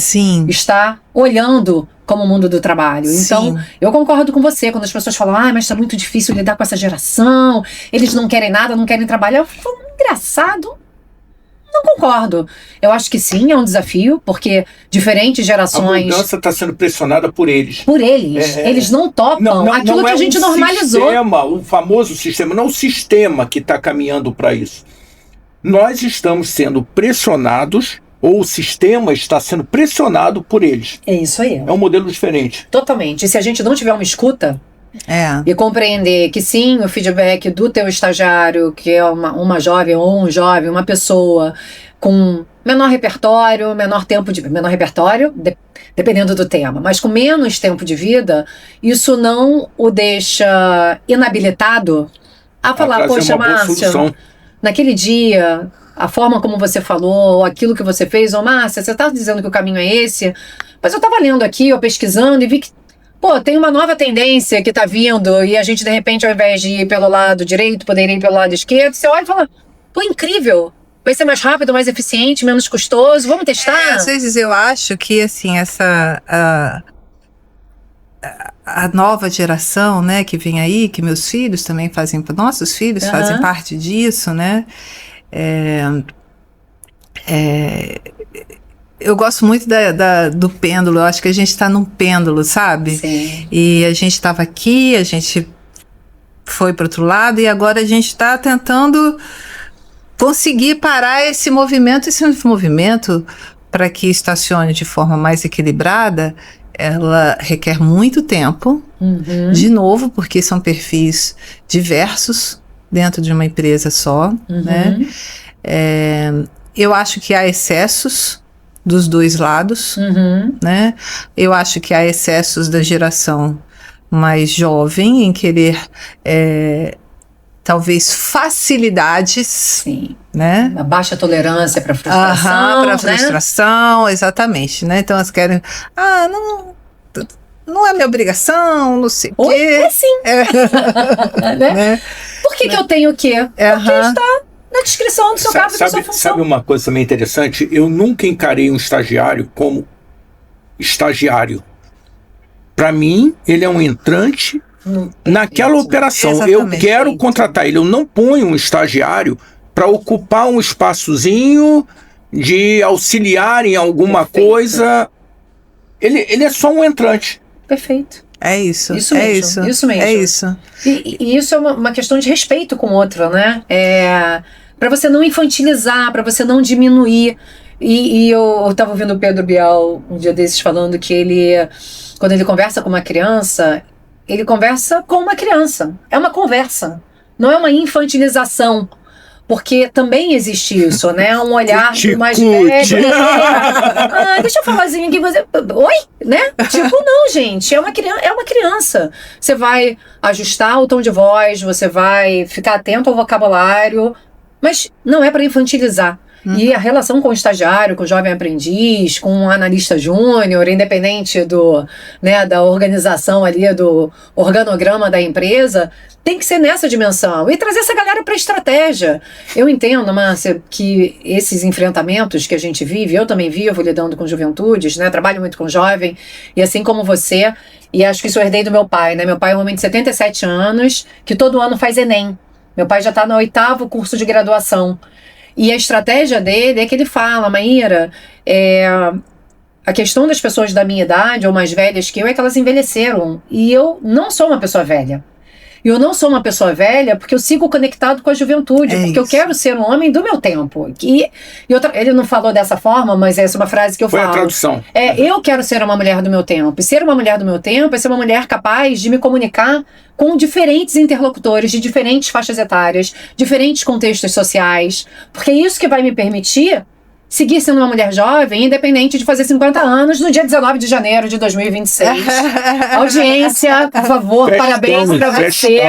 está olhando como o mundo do trabalho. Então, eu concordo com você quando as pessoas falam, mas tá muito difícil lidar com essa geração, eles não querem nada, não querem trabalhar. Eu falo, engraçado. Não concordo. Eu acho que sim, é um desafio, porque diferentes gerações... A mudança está sendo pressionada por eles. Por eles. Eles não topam aquilo que a gente normalizou. Sistema, o famoso sistema, não o sistema que está caminhando para isso. Nós estamos sendo pressionados, ou o sistema está sendo pressionado por eles. É isso aí. É um modelo diferente. Totalmente. E se a gente não tiver uma escuta... E compreender que sim, o feedback do teu estagiário, que é uma jovem ou um jovem, uma pessoa com menor repertório, dependendo do tema, mas com menos tempo de vida, isso não o deixa inabilitado a falar, poxa, Márcia, naquele dia, a forma como você falou, aquilo que você fez, Márcia, você está dizendo que o caminho é esse, mas eu estava lendo aqui, pesquisando e vi que tem uma nova tendência que tá vindo e a gente, de repente, ao invés de ir pelo lado direito, poderia ir pelo lado esquerdo. Você olha e fala, incrível. Vai ser mais rápido, mais eficiente, menos custoso. Vamos testar? Às vezes eu acho que, assim, a nova geração, né, que vem aí, que meus filhos também nossos filhos fazem parte disso, né? Eu gosto muito do pêndulo, eu acho que a gente está num pêndulo, sabe? Sim. E a gente estava aqui, a gente foi para outro lado e agora a gente está tentando conseguir parar esse movimento para que estacione de forma mais equilibrada, ela requer muito tempo, de novo, porque são perfis diversos dentro de uma empresa só, né? Eu acho que há excessos dos dois lados, né? Eu acho que há excessos da geração mais jovem em querer talvez facilidades, né? A baixa tolerância para frustração, para frustração, exatamente, né? Então elas querem, não é minha obrigação, não sei o quê. É sim. Né? Por que eu tenho o quê? Porque está na descrição do seu cargo e da sua função. Sabe uma coisa também interessante? Eu nunca encarei um estagiário como estagiário. Para mim, ele é um entrante naquela operação. Exatamente. Eu quero contratar ele. Eu não ponho um estagiário para ocupar um espaçozinho de auxiliar em alguma coisa. Ele é só um entrante. Perfeito. É isso. Isso mesmo. É isso. E isso é uma questão de respeito com o outro, né? Para você não infantilizar, para você não diminuir. E eu estava ouvindo o Pedro Bial um dia desses falando que quando ele conversa com uma criança, ele conversa com uma criança. É uma conversa, não é uma infantilização. Porque também existe isso, né? Um olhar mais velho. Deixa eu falarzinho aqui. Oi? Né? Tipo, não, gente. É uma criança. Você vai ajustar o tom de voz, você vai ficar atento ao vocabulário, mas não é para infantilizar. E a relação com o estagiário, com o jovem aprendiz, com o analista júnior, independente da organização ali, do organograma da empresa, tem que ser nessa dimensão. E trazer essa galera para a estratégia. Eu entendo, Márcia, que esses enfrentamentos que a gente vive, eu também vivo lidando com juventudes, né? Trabalho muito com jovem, e assim como você, e acho que isso eu herdei do meu pai, né? Meu pai é um homem de 77 anos, que todo ano faz Enem. Meu pai já está no 8º curso de graduação. E a estratégia dele é que ele fala, Maíra, a questão das pessoas da minha idade ou mais velhas que eu é que elas envelheceram. E eu não sou uma pessoa velha. E eu não sou uma pessoa velha porque eu sigo conectado com a juventude, porque eu quero ser um homem do meu tempo. Ele não falou dessa forma, mas essa é uma frase que eu falo. Foi a tradução. Eu quero ser uma mulher do meu tempo. E ser uma mulher do meu tempo é ser uma mulher capaz de me comunicar com diferentes interlocutores de diferentes faixas etárias, diferentes contextos sociais, porque é isso que vai me permitir seguir sendo uma mulher jovem, independente de fazer 50 anos no dia 19 de janeiro de 2026. Audiência, por favor, parabéns para você,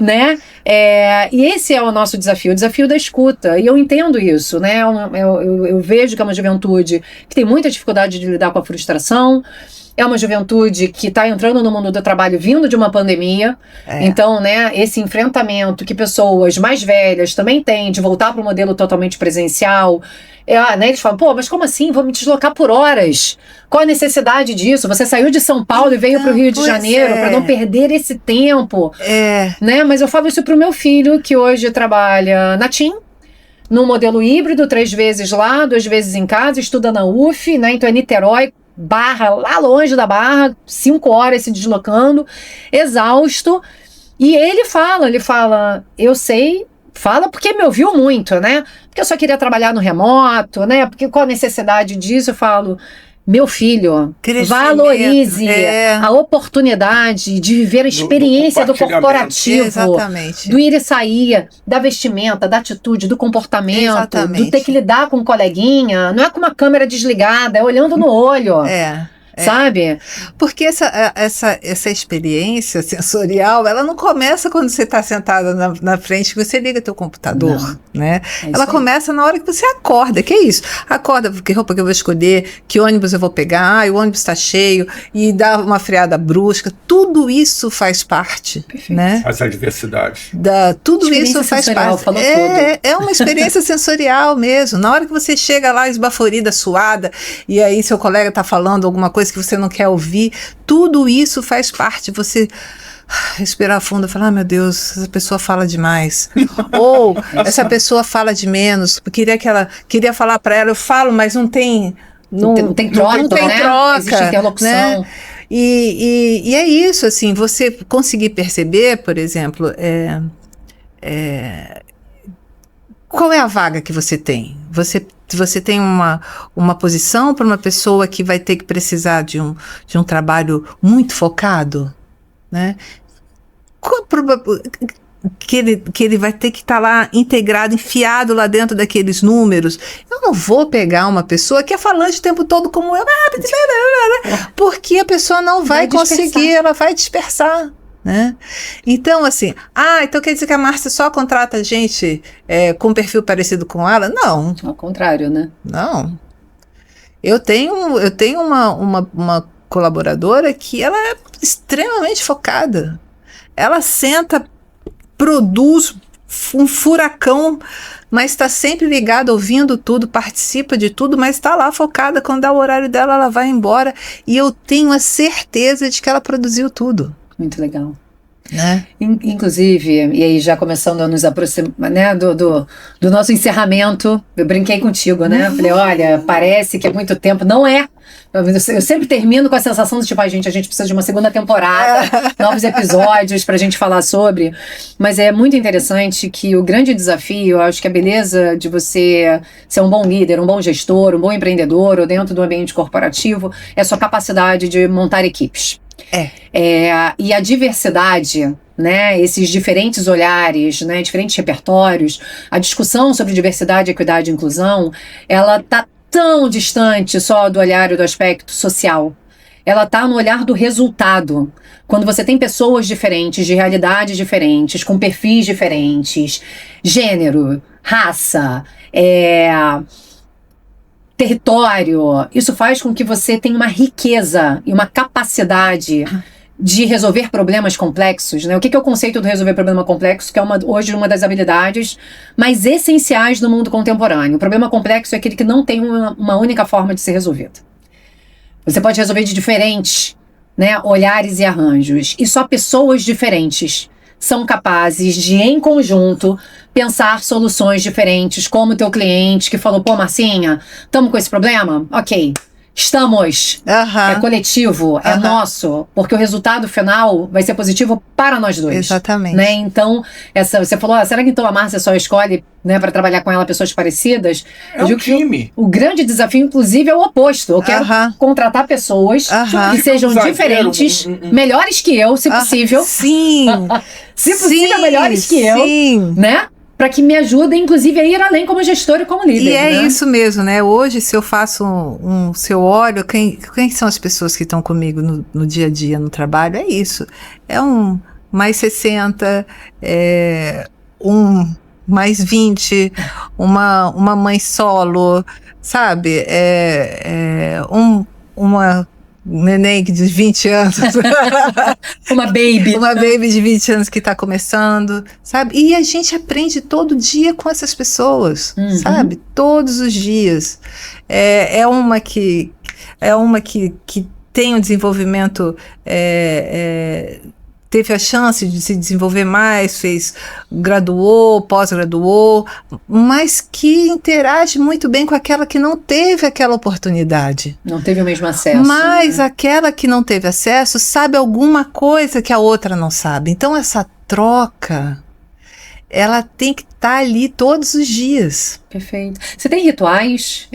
né? E esse é o nosso desafio, o desafio da escuta. E eu entendo isso, né? Eu vejo que é uma juventude que tem muita dificuldade de lidar com a frustração. É uma juventude que está entrando no mundo do trabalho vindo de uma pandemia. Então, né, esse enfrentamento que pessoas mais velhas também têm de voltar para o modelo totalmente presencial. Né, eles falam, mas como assim? Vou me deslocar por horas. Qual a necessidade disso? Você saiu de São Paulo e veio para o Rio de Janeiro para não perder esse tempo. Né? Mas eu falo isso para o meu filho, que hoje trabalha na TIM, num modelo híbrido, 3 vezes lá, 2 vezes em casa, estuda na UF, né? Então é Niterói, Barra, lá longe da Barra, 5 horas se deslocando, exausto. E ele fala, eu sei, fala porque me ouviu muito, né? Porque eu só queria trabalhar no remoto, né? Porque qual a necessidade disso? Eu falo, meu filho, valorize a oportunidade de viver a experiência do corporativo, do ir e sair, da vestimenta, da atitude, do comportamento, do ter que lidar com um coleguinha. Não é com uma câmera desligada, é olhando no olho. Sabe? Porque essa experiência sensorial, ela não começa quando você está sentada na frente, que você liga teu computador, né? Ela começa na hora que você acorda, que é isso? Acorda, que roupa que eu vou escolher, que ônibus eu vou pegar, o ônibus está cheio, e dá uma freada brusca, tudo isso faz parte, né? Essa diversidade. Tudo isso faz parte. É uma experiência sensorial mesmo. Na hora que você chega lá esbaforida, suada, e aí seu colega está falando alguma coisa que você não quer ouvir, tudo isso faz parte. Você respirar fundo e falar, meu Deus, essa pessoa fala demais. Ou essa pessoa fala de menos. Queria falar para ela, eu falo, mas não tem troca, não tem troca, existe interlocução. Né? E é isso, assim, você conseguir perceber, por exemplo, qual é a vaga que você tem? Você tem uma posição para uma pessoa que vai ter que precisar de um trabalho muito focado, né? Que ele vai ter que estar lá integrado, enfiado lá dentro daqueles números. Eu não vou pegar uma pessoa que é falante o tempo todo como eu, porque a pessoa não vai conseguir, ela vai dispersar. Né? Então, assim, então quer dizer que a Márcia só contrata gente com perfil parecido com ela? Não. Ao contrário, né? Não. Eu tenho uma colaboradora que ela é extremamente focada. Ela senta, produz um furacão, mas está sempre ligada, ouvindo tudo, participa de tudo, mas está lá focada. Quando dá o horário dela, ela vai embora. E eu tenho a certeza de que ela produziu tudo. Muito legal. Né? Inclusive, e aí já começando a nos aproximar, né, do nosso encerramento, eu brinquei contigo, né? Falei, olha, parece que é muito tempo. Não é. Eu sempre termino com a sensação de tipo, a gente precisa de uma segunda temporada, novos episódios pra gente falar sobre. Mas é muito interessante que o grande desafio, eu acho que a beleza de você ser um bom líder, um bom gestor, um bom empreendedor, ou dentro do ambiente corporativo, é a sua capacidade de montar equipes. E a diversidade né, esses diferentes olhares, né, diferentes repertórios, a discussão sobre diversidade, equidade e inclusão, ela está tão distante só do olhar e do aspecto social. Ela está no olhar do resultado. Quando você tem pessoas diferentes, de realidades diferentes, com perfis diferentes, gênero, raça, território, isso faz com que você tenha uma riqueza e uma capacidade de resolver problemas complexos, né? O que é o conceito do resolver problema complexo, que é hoje uma das habilidades mais essenciais no mundo contemporâneo. O problema complexo é aquele que não tem uma única forma de ser resolvido. Você pode resolver de diferentes, né, olhares e arranjos. E só pessoas diferentes são capazes de, em conjunto, pensar soluções diferentes, como o teu cliente que falou, pô, Marcinha, estamos com esse problema? Ok. Estamos. É coletivo, é nosso, porque o resultado final vai ser positivo para nós dois. Exatamente. Né? Então, você falou, será que então a Márcia só escolhe, né, para trabalhar com ela pessoas parecidas? É um time. O grande desafio, inclusive, é o oposto. Eu quero contratar pessoas que sejam diferentes, melhores que eu, se possível. Sim. Se possível, melhores que eu. Sim. Né? Para que me ajudem, inclusive, a ir além como gestor e como líder. E é isso mesmo, né? Hoje, se eu faço se eu olho, quem são as pessoas que estão comigo no dia a dia, no trabalho? É isso. É um mais 60, um mais 20, uma mãe solo, sabe? Uma neném de 20 anos. Uma baby. Uma baby de 20 anos que está começando, sabe? E a gente aprende todo dia com essas pessoas, sabe? Todos os dias. É uma que tem um desenvolvimento, teve a chance de se desenvolver mais, graduou, pós-graduou, mas que interage muito bem com aquela que não teve aquela oportunidade. Não teve o mesmo acesso. Mas aquela que não teve acesso sabe alguma coisa que a outra não sabe. Então essa troca, ela tem que estar ali todos os dias. Perfeito. Você tem rituais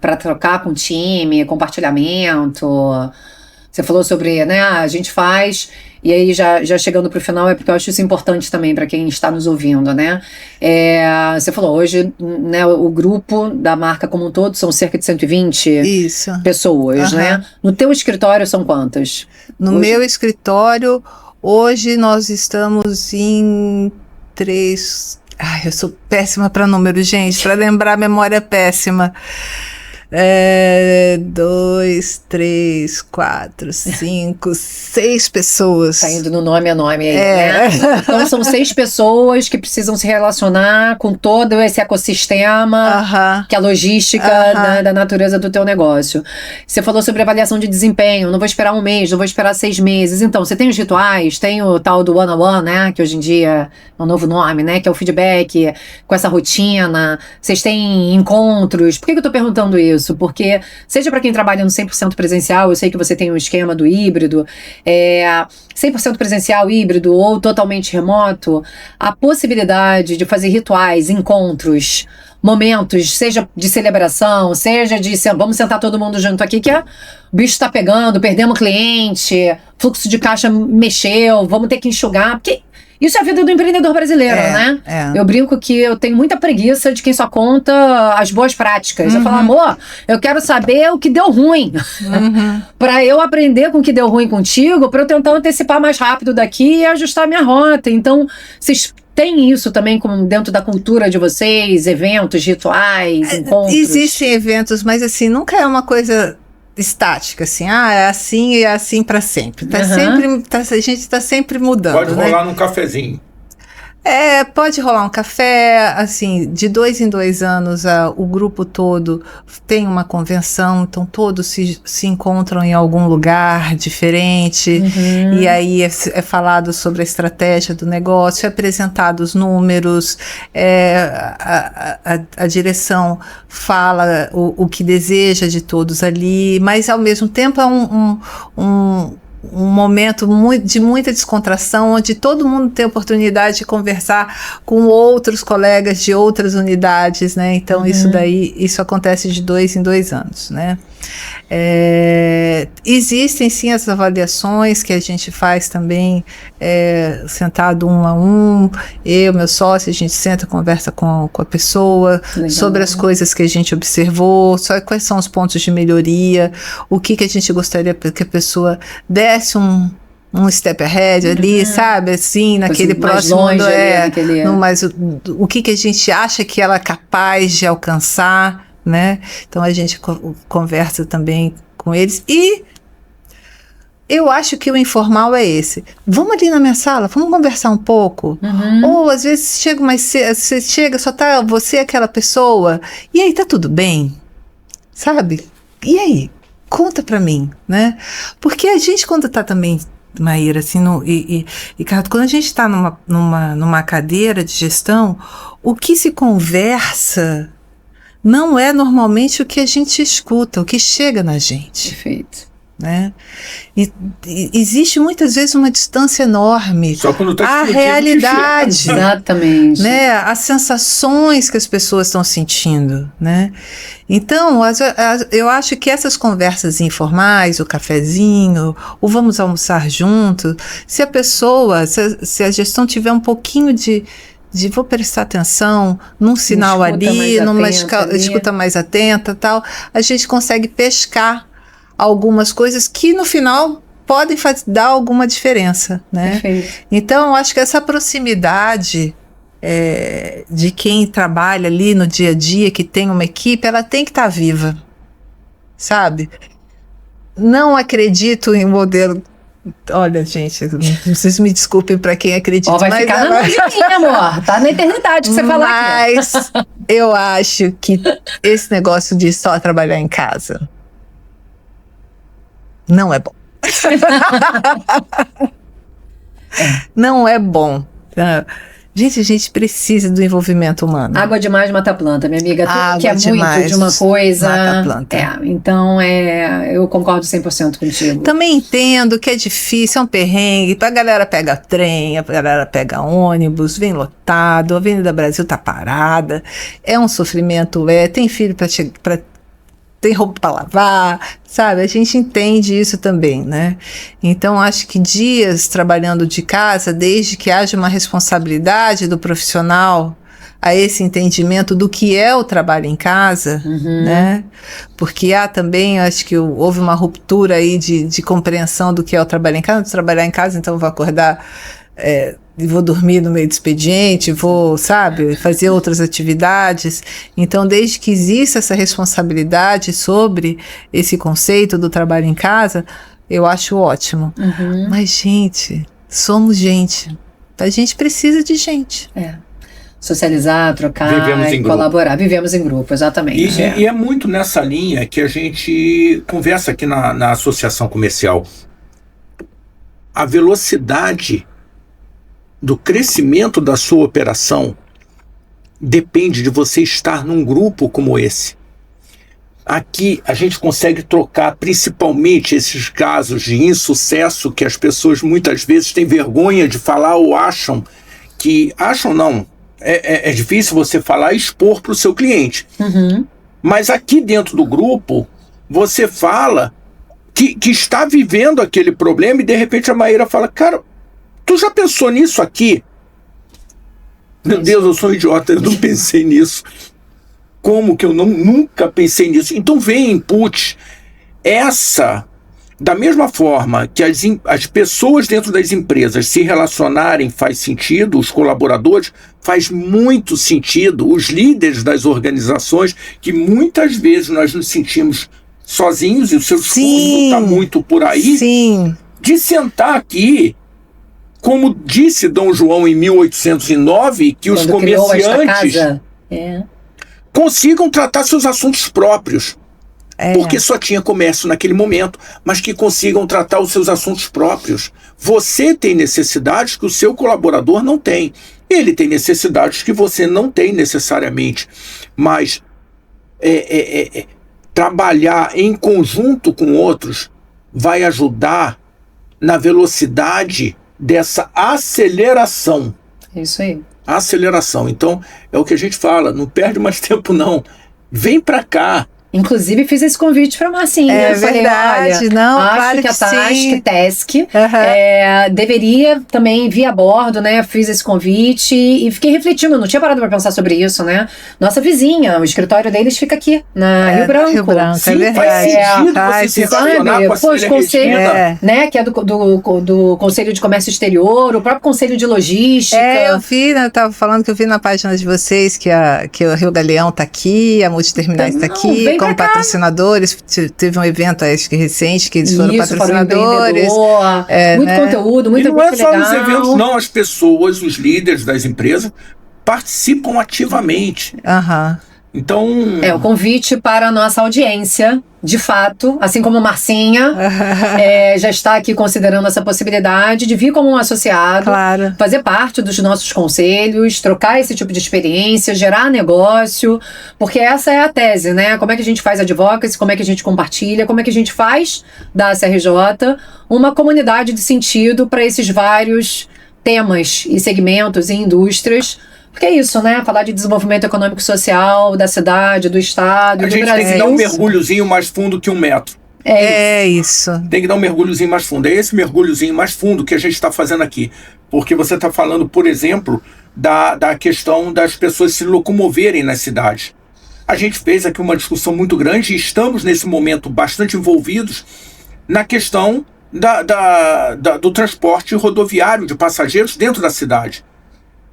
para trocar com o time, compartilhamento? Você falou sobre, né, a gente faz, e aí já chegando para o final, é porque eu acho isso importante também para quem está nos ouvindo, né? Você falou, hoje, né, o grupo da marca como um todo são cerca de 120 pessoas, né? No teu escritório são quantas? No meu escritório, hoje nós estamos em 3... Ai, eu sou péssima para números, gente, para lembrar, a memória é péssima. 2, 3, 4, 5, 6 pessoas. Tá indo no nome a nome aí, né? Então são 6 pessoas que precisam se relacionar com todo esse ecossistema, que é a logística da natureza do teu negócio. Você falou sobre avaliação de desempenho, não vou esperar um mês, não vou esperar 6 meses. Então, você tem os rituais, tem o tal do one-on-one, né? Que hoje em dia é um novo nome, né? Que é o feedback, com essa rotina. Vocês têm encontros. Por que eu tô perguntando isso? Porque, seja para quem trabalha no 100% presencial, eu sei que você tem um esquema do híbrido, 100% presencial, híbrido ou totalmente remoto, a possibilidade de fazer rituais, encontros, momentos, seja de celebração, seja de vamos sentar todo mundo junto aqui, que o bicho tá pegando, perdemos cliente, fluxo de caixa mexeu, vamos ter que enxugar, porque isso é a vida do empreendedor brasileiro, né? Eu brinco que eu tenho muita preguiça de quem só conta as boas práticas. Eu falo, amor, eu quero saber o que deu ruim. Para eu aprender com o que deu ruim contigo, para eu tentar antecipar mais rápido daqui e ajustar minha rota. Então, vocês têm isso também como dentro da cultura de vocês? Eventos, rituais, encontros? Existem eventos, mas assim, nunca é uma coisa estática, assim, é assim e é assim para sempre. A gente está sempre mudando. Pode rolar num cafezinho. Pode rolar um café, assim, de 2 em 2 anos o grupo todo tem uma convenção, então todos se encontram em algum lugar diferente, e aí é falado sobre a estratégia do negócio, é apresentado os números, a direção fala o que deseja de todos ali, mas ao mesmo tempo é um momento de muita descontração, onde todo mundo tem oportunidade de conversar com outros colegas de outras unidades, né? Então, isso acontece de 2 em 2 anos, né? Existem sim as avaliações que a gente faz também, sentado 1 a 1, meu sócio, a gente senta, conversa com a pessoa. Legal. Sobre as coisas que a gente observou, quais são os pontos de melhoria, o que a gente gostaria que a pessoa desse um step ahead ali, sabe, assim, naquele próximo longe, o que a gente acha que ela é capaz de alcançar, né? Então a gente conversa também com eles. E eu acho que o informal é esse. Vamos ali na minha sala, vamos conversar um pouco. Ou às vezes chega mais cedo, você chega, só tá você e aquela pessoa, e aí, tá tudo bem? Sabe? E aí? Conta pra mim, né? Porque a gente, quando tá também, Maíra, assim, Ricardo, quando a gente tá numa cadeira de gestão, o que se conversa não é normalmente o que a gente escuta, o que chega na gente. Perfeito. Né? E existe muitas vezes uma distância enorme. Só quando tá a realidade, exatamente, né? As sensações que as pessoas estão sentindo, né? Então, eu acho que essas conversas informais, o cafezinho, o vamos almoçar junto, se a pessoa, se a gestão tiver um pouquinho de vou prestar atenção num sinal ali, numa escuta mais atenta, tal, a gente consegue pescar algumas coisas que no final podem dar alguma diferença, né? Perfeito. Então, eu acho que essa proximidade de quem trabalha ali no dia a dia, que tem uma equipe, ela tem que estar viva, sabe? Não acredito em modelo. Olha, gente, vocês me desculpem para quem acredita. Vai ficar na musiquinha, amor. Tá na eternidade que você falar aqui. Mas eu acho que esse negócio de só trabalhar em casa não é bom. Não é bom. Gente, a gente precisa do envolvimento humano. Água demais mata a planta, minha amiga. Tudo que é demais muito de uma coisa mata a planta. Então, eu concordo 100% contigo. Também entendo que é difícil, é um perrengue. A galera pega trem, a galera pega ônibus, vem lotado, a Avenida Brasil tá parada. É um sofrimento, tem filho para tem roupa para lavar, sabe? A gente entende isso também, né? Então, acho que dias trabalhando de casa, desde que haja uma responsabilidade do profissional a esse entendimento do que é o trabalho em casa, né? Porque também, acho que houve uma ruptura aí de compreensão do que é o trabalho em casa. Vou trabalhar em casa, então vou acordar e vou dormir no meio do expediente, vou, sabe, fazer outras atividades. Então, desde que exista essa responsabilidade sobre esse conceito do trabalho em casa, eu acho ótimo. Mas, gente, somos gente. A gente precisa de gente. Socializar, trocar, colaborar. Vivemos em grupo, exatamente. E é muito nessa linha que a gente conversa aqui na associação comercial. A velocidade do crescimento da sua operação depende de você estar num grupo como esse. Aqui a gente consegue trocar principalmente esses casos de insucesso que as pessoas muitas vezes têm vergonha de falar ou acham não. É difícil você falar e expor para o seu cliente. Mas aqui dentro do grupo, você fala que está vivendo aquele problema e de repente a Maíra fala, cara, tu já pensou nisso aqui? Meu Deus, eu sou um idiota, eu não pensei nisso. Como que eu nunca pensei nisso? Então vem input. Da mesma forma que as pessoas dentro das empresas se relacionarem faz sentido, os colaboradores faz muito sentido, os líderes das organizações, que muitas vezes nós nos sentimos sozinhos e o seu discurso está muito por aí, de sentar aqui, como disse Dom João em 1809, que os comerciantes consigam tratar seus assuntos próprios. Porque só tinha comércio naquele momento, mas que consigam tratar os seus assuntos próprios. Você tem necessidades que o seu colaborador não tem. Ele tem necessidades que você não tem necessariamente. Mas trabalhar em conjunto com outros vai ajudar na velocidade dessa aceleração. É isso aí. Aceleração. Então, é o que a gente fala, não perde mais tempo não. Vem para cá. Inclusive, fiz esse convite para Marcinha. É falei, verdade, olha, não, acho claro que a sim. Task Uhum. deveria também vir a bordo, né? Fiz esse convite e fiquei refletindo, não tinha parado para pensar sobre isso, né? Nossa vizinha, o escritório deles fica aqui, na Rio Branco. Rio Branco, Sim, é verdade. faz sentido você se relacionar com a Pô, os Célia conselhos, Regina. né? Que é do Conselho de Comércio Exterior, o próprio Conselho de Logística. Eu vi, né, eu tava falando que eu vi na página de vocês que o Rio Galeão tá aqui, a Multiterminais tá Não, aqui, vem como pra cá. patrocinadores. Teve um evento, acho que recente, que eles foram Isso, para o patrocinadores. empreendedor, muito né? conteúdo, E muita não é coisa só legal. nos eventos, não. As pessoas, os líderes das empresas, participam ativamente. Aham. Então, É o convite para a nossa audiência, de fato, assim como Marcinha já está aqui considerando essa possibilidade de vir como um associado, Claro. fazer parte dos nossos conselhos, trocar esse tipo de experiência, gerar negócio, porque essa é a tese, né? Como é que a gente faz advocacy, como é que a gente compartilha, como é que a gente faz da CRJ uma comunidade de sentido para esses vários temas e segmentos e indústrias. Porque é isso, né? Falar de desenvolvimento econômico e social da cidade, do estado, a do gente Brasil. tem que dar um mergulhozinho mais fundo que 1 metro. É isso. Tem que dar um mergulhozinho mais fundo. É esse mergulhozinho mais fundo que a gente está fazendo aqui. Porque você está falando, por exemplo, da questão das pessoas se locomoverem nas cidades. A gente fez aqui uma discussão muito grande e estamos, nesse momento, bastante envolvidos na questão do transporte rodoviário de passageiros dentro da cidade.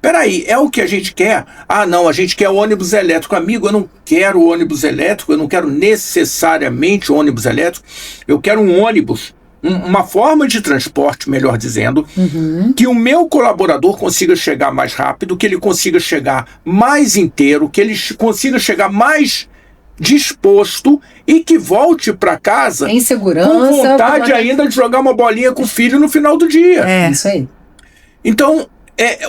Peraí, é o que a gente quer? Ah, não, a gente quer ônibus elétrico. Amigo, eu não quero ônibus elétrico, eu não quero necessariamente ônibus elétrico. Eu quero um ônibus, uma forma de transporte, melhor dizendo, que o meu colaborador consiga chegar mais rápido, que ele consiga chegar mais inteiro, que ele consiga chegar mais disposto e que volte para casa em segurança, com vontade ainda de jogar uma bolinha com o filho no final do dia. É. Isso aí. Então,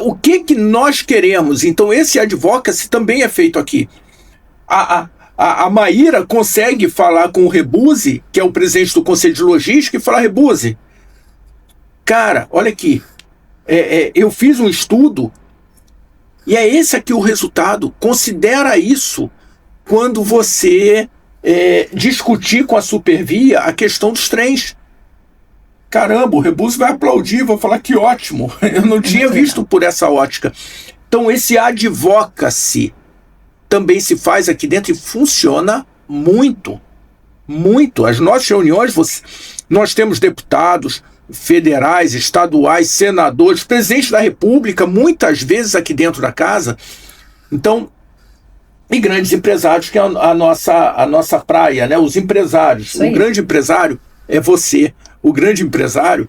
o que nós queremos? Então, esse advocacy também é feito aqui. A Maíra consegue falar com o Rebuse, que é o presidente do Conselho de Logística, e falar: Rebuse, cara, olha aqui, eu fiz um estudo e é esse aqui o resultado. Considera isso quando você discutir com a Supervia a questão dos trens. Caramba, o Rebuse vai aplaudir, vai falar que ótimo. Eu não tinha visto por essa ótica. Então, esse advocacy também se faz aqui dentro e funciona muito, muito. As nossas reuniões, nós temos deputados federais, estaduais, senadores, presidente da República, muitas vezes aqui dentro da casa. Então, e grandes empresários, que é a nossa praia, né? Os empresários. O grande empresário é você. O grande empresário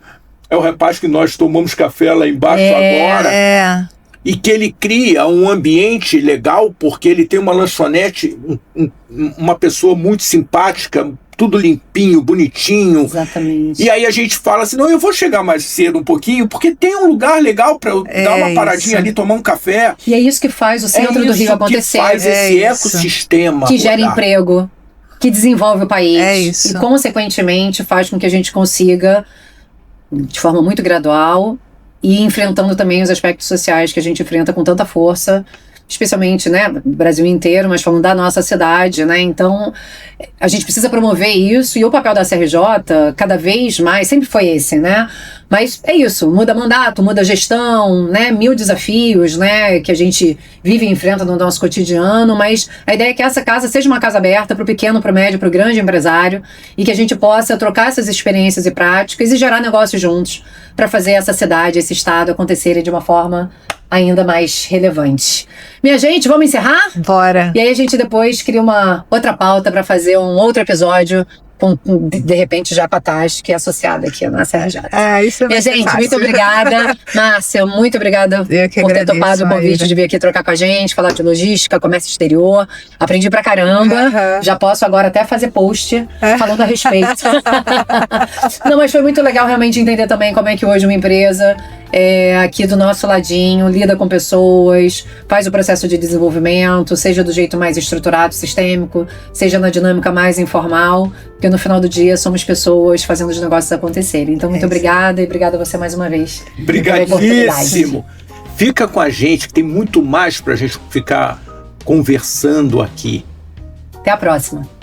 é o rapaz que nós tomamos café lá embaixo agora. E que ele cria um ambiente legal, porque ele tem uma lanchonete, uma pessoa muito simpática, tudo limpinho, bonitinho. Exatamente. E aí a gente fala assim: não, eu vou chegar mais cedo um pouquinho, porque tem um lugar legal para eu dar uma paradinha ali, tomar um café. E é isso que faz o centro do Rio acontecer. Que faz esse ecossistema que gera emprego, que desenvolve o país. É isso. E, consequentemente, faz com que a gente consiga, de forma muito gradual, e enfrentando também os aspectos sociais que a gente enfrenta com tanta força, especialmente, né, no Brasil inteiro, mas falando da nossa cidade, né? Então, a gente precisa promover isso, e o papel da CRJ, cada vez mais, sempre foi esse, né? Mas é isso, muda mandato, muda gestão, né? 1000 desafios, né? Que a gente vive e enfrenta no nosso cotidiano, mas a ideia é que essa casa seja uma casa aberta para o pequeno, para o médio, para o grande empresário, e que a gente possa trocar essas experiências e práticas e gerar negócios juntos para fazer essa cidade, esse estado acontecerem de uma forma ainda mais relevante. Minha gente, vamos encerrar? Bora. E aí a gente depois cria uma outra pauta para fazer um outro episódio, de repente já com a Tati, que é associada aqui na CRJ. Isso é Minha gente, fácil. muito obrigada. Márcia, muito obrigada por ter agradeço, topado o convite Maíra. de vir aqui trocar com a gente, falar de logística, comércio exterior. Aprendi pra caramba. Já posso agora até fazer post falando a respeito. Não, mas foi muito legal realmente entender também como é que hoje uma empresa aqui do nosso ladinho, lida com pessoas, faz o processo de desenvolvimento, seja do jeito mais estruturado, sistêmico, seja na dinâmica mais informal, porque no final do dia somos pessoas fazendo os negócios acontecerem. Então, muito obrigada e obrigada a você mais uma vez. Obrigadíssimo. Fica com a gente, que tem muito mais pra gente ficar conversando aqui. Até a próxima.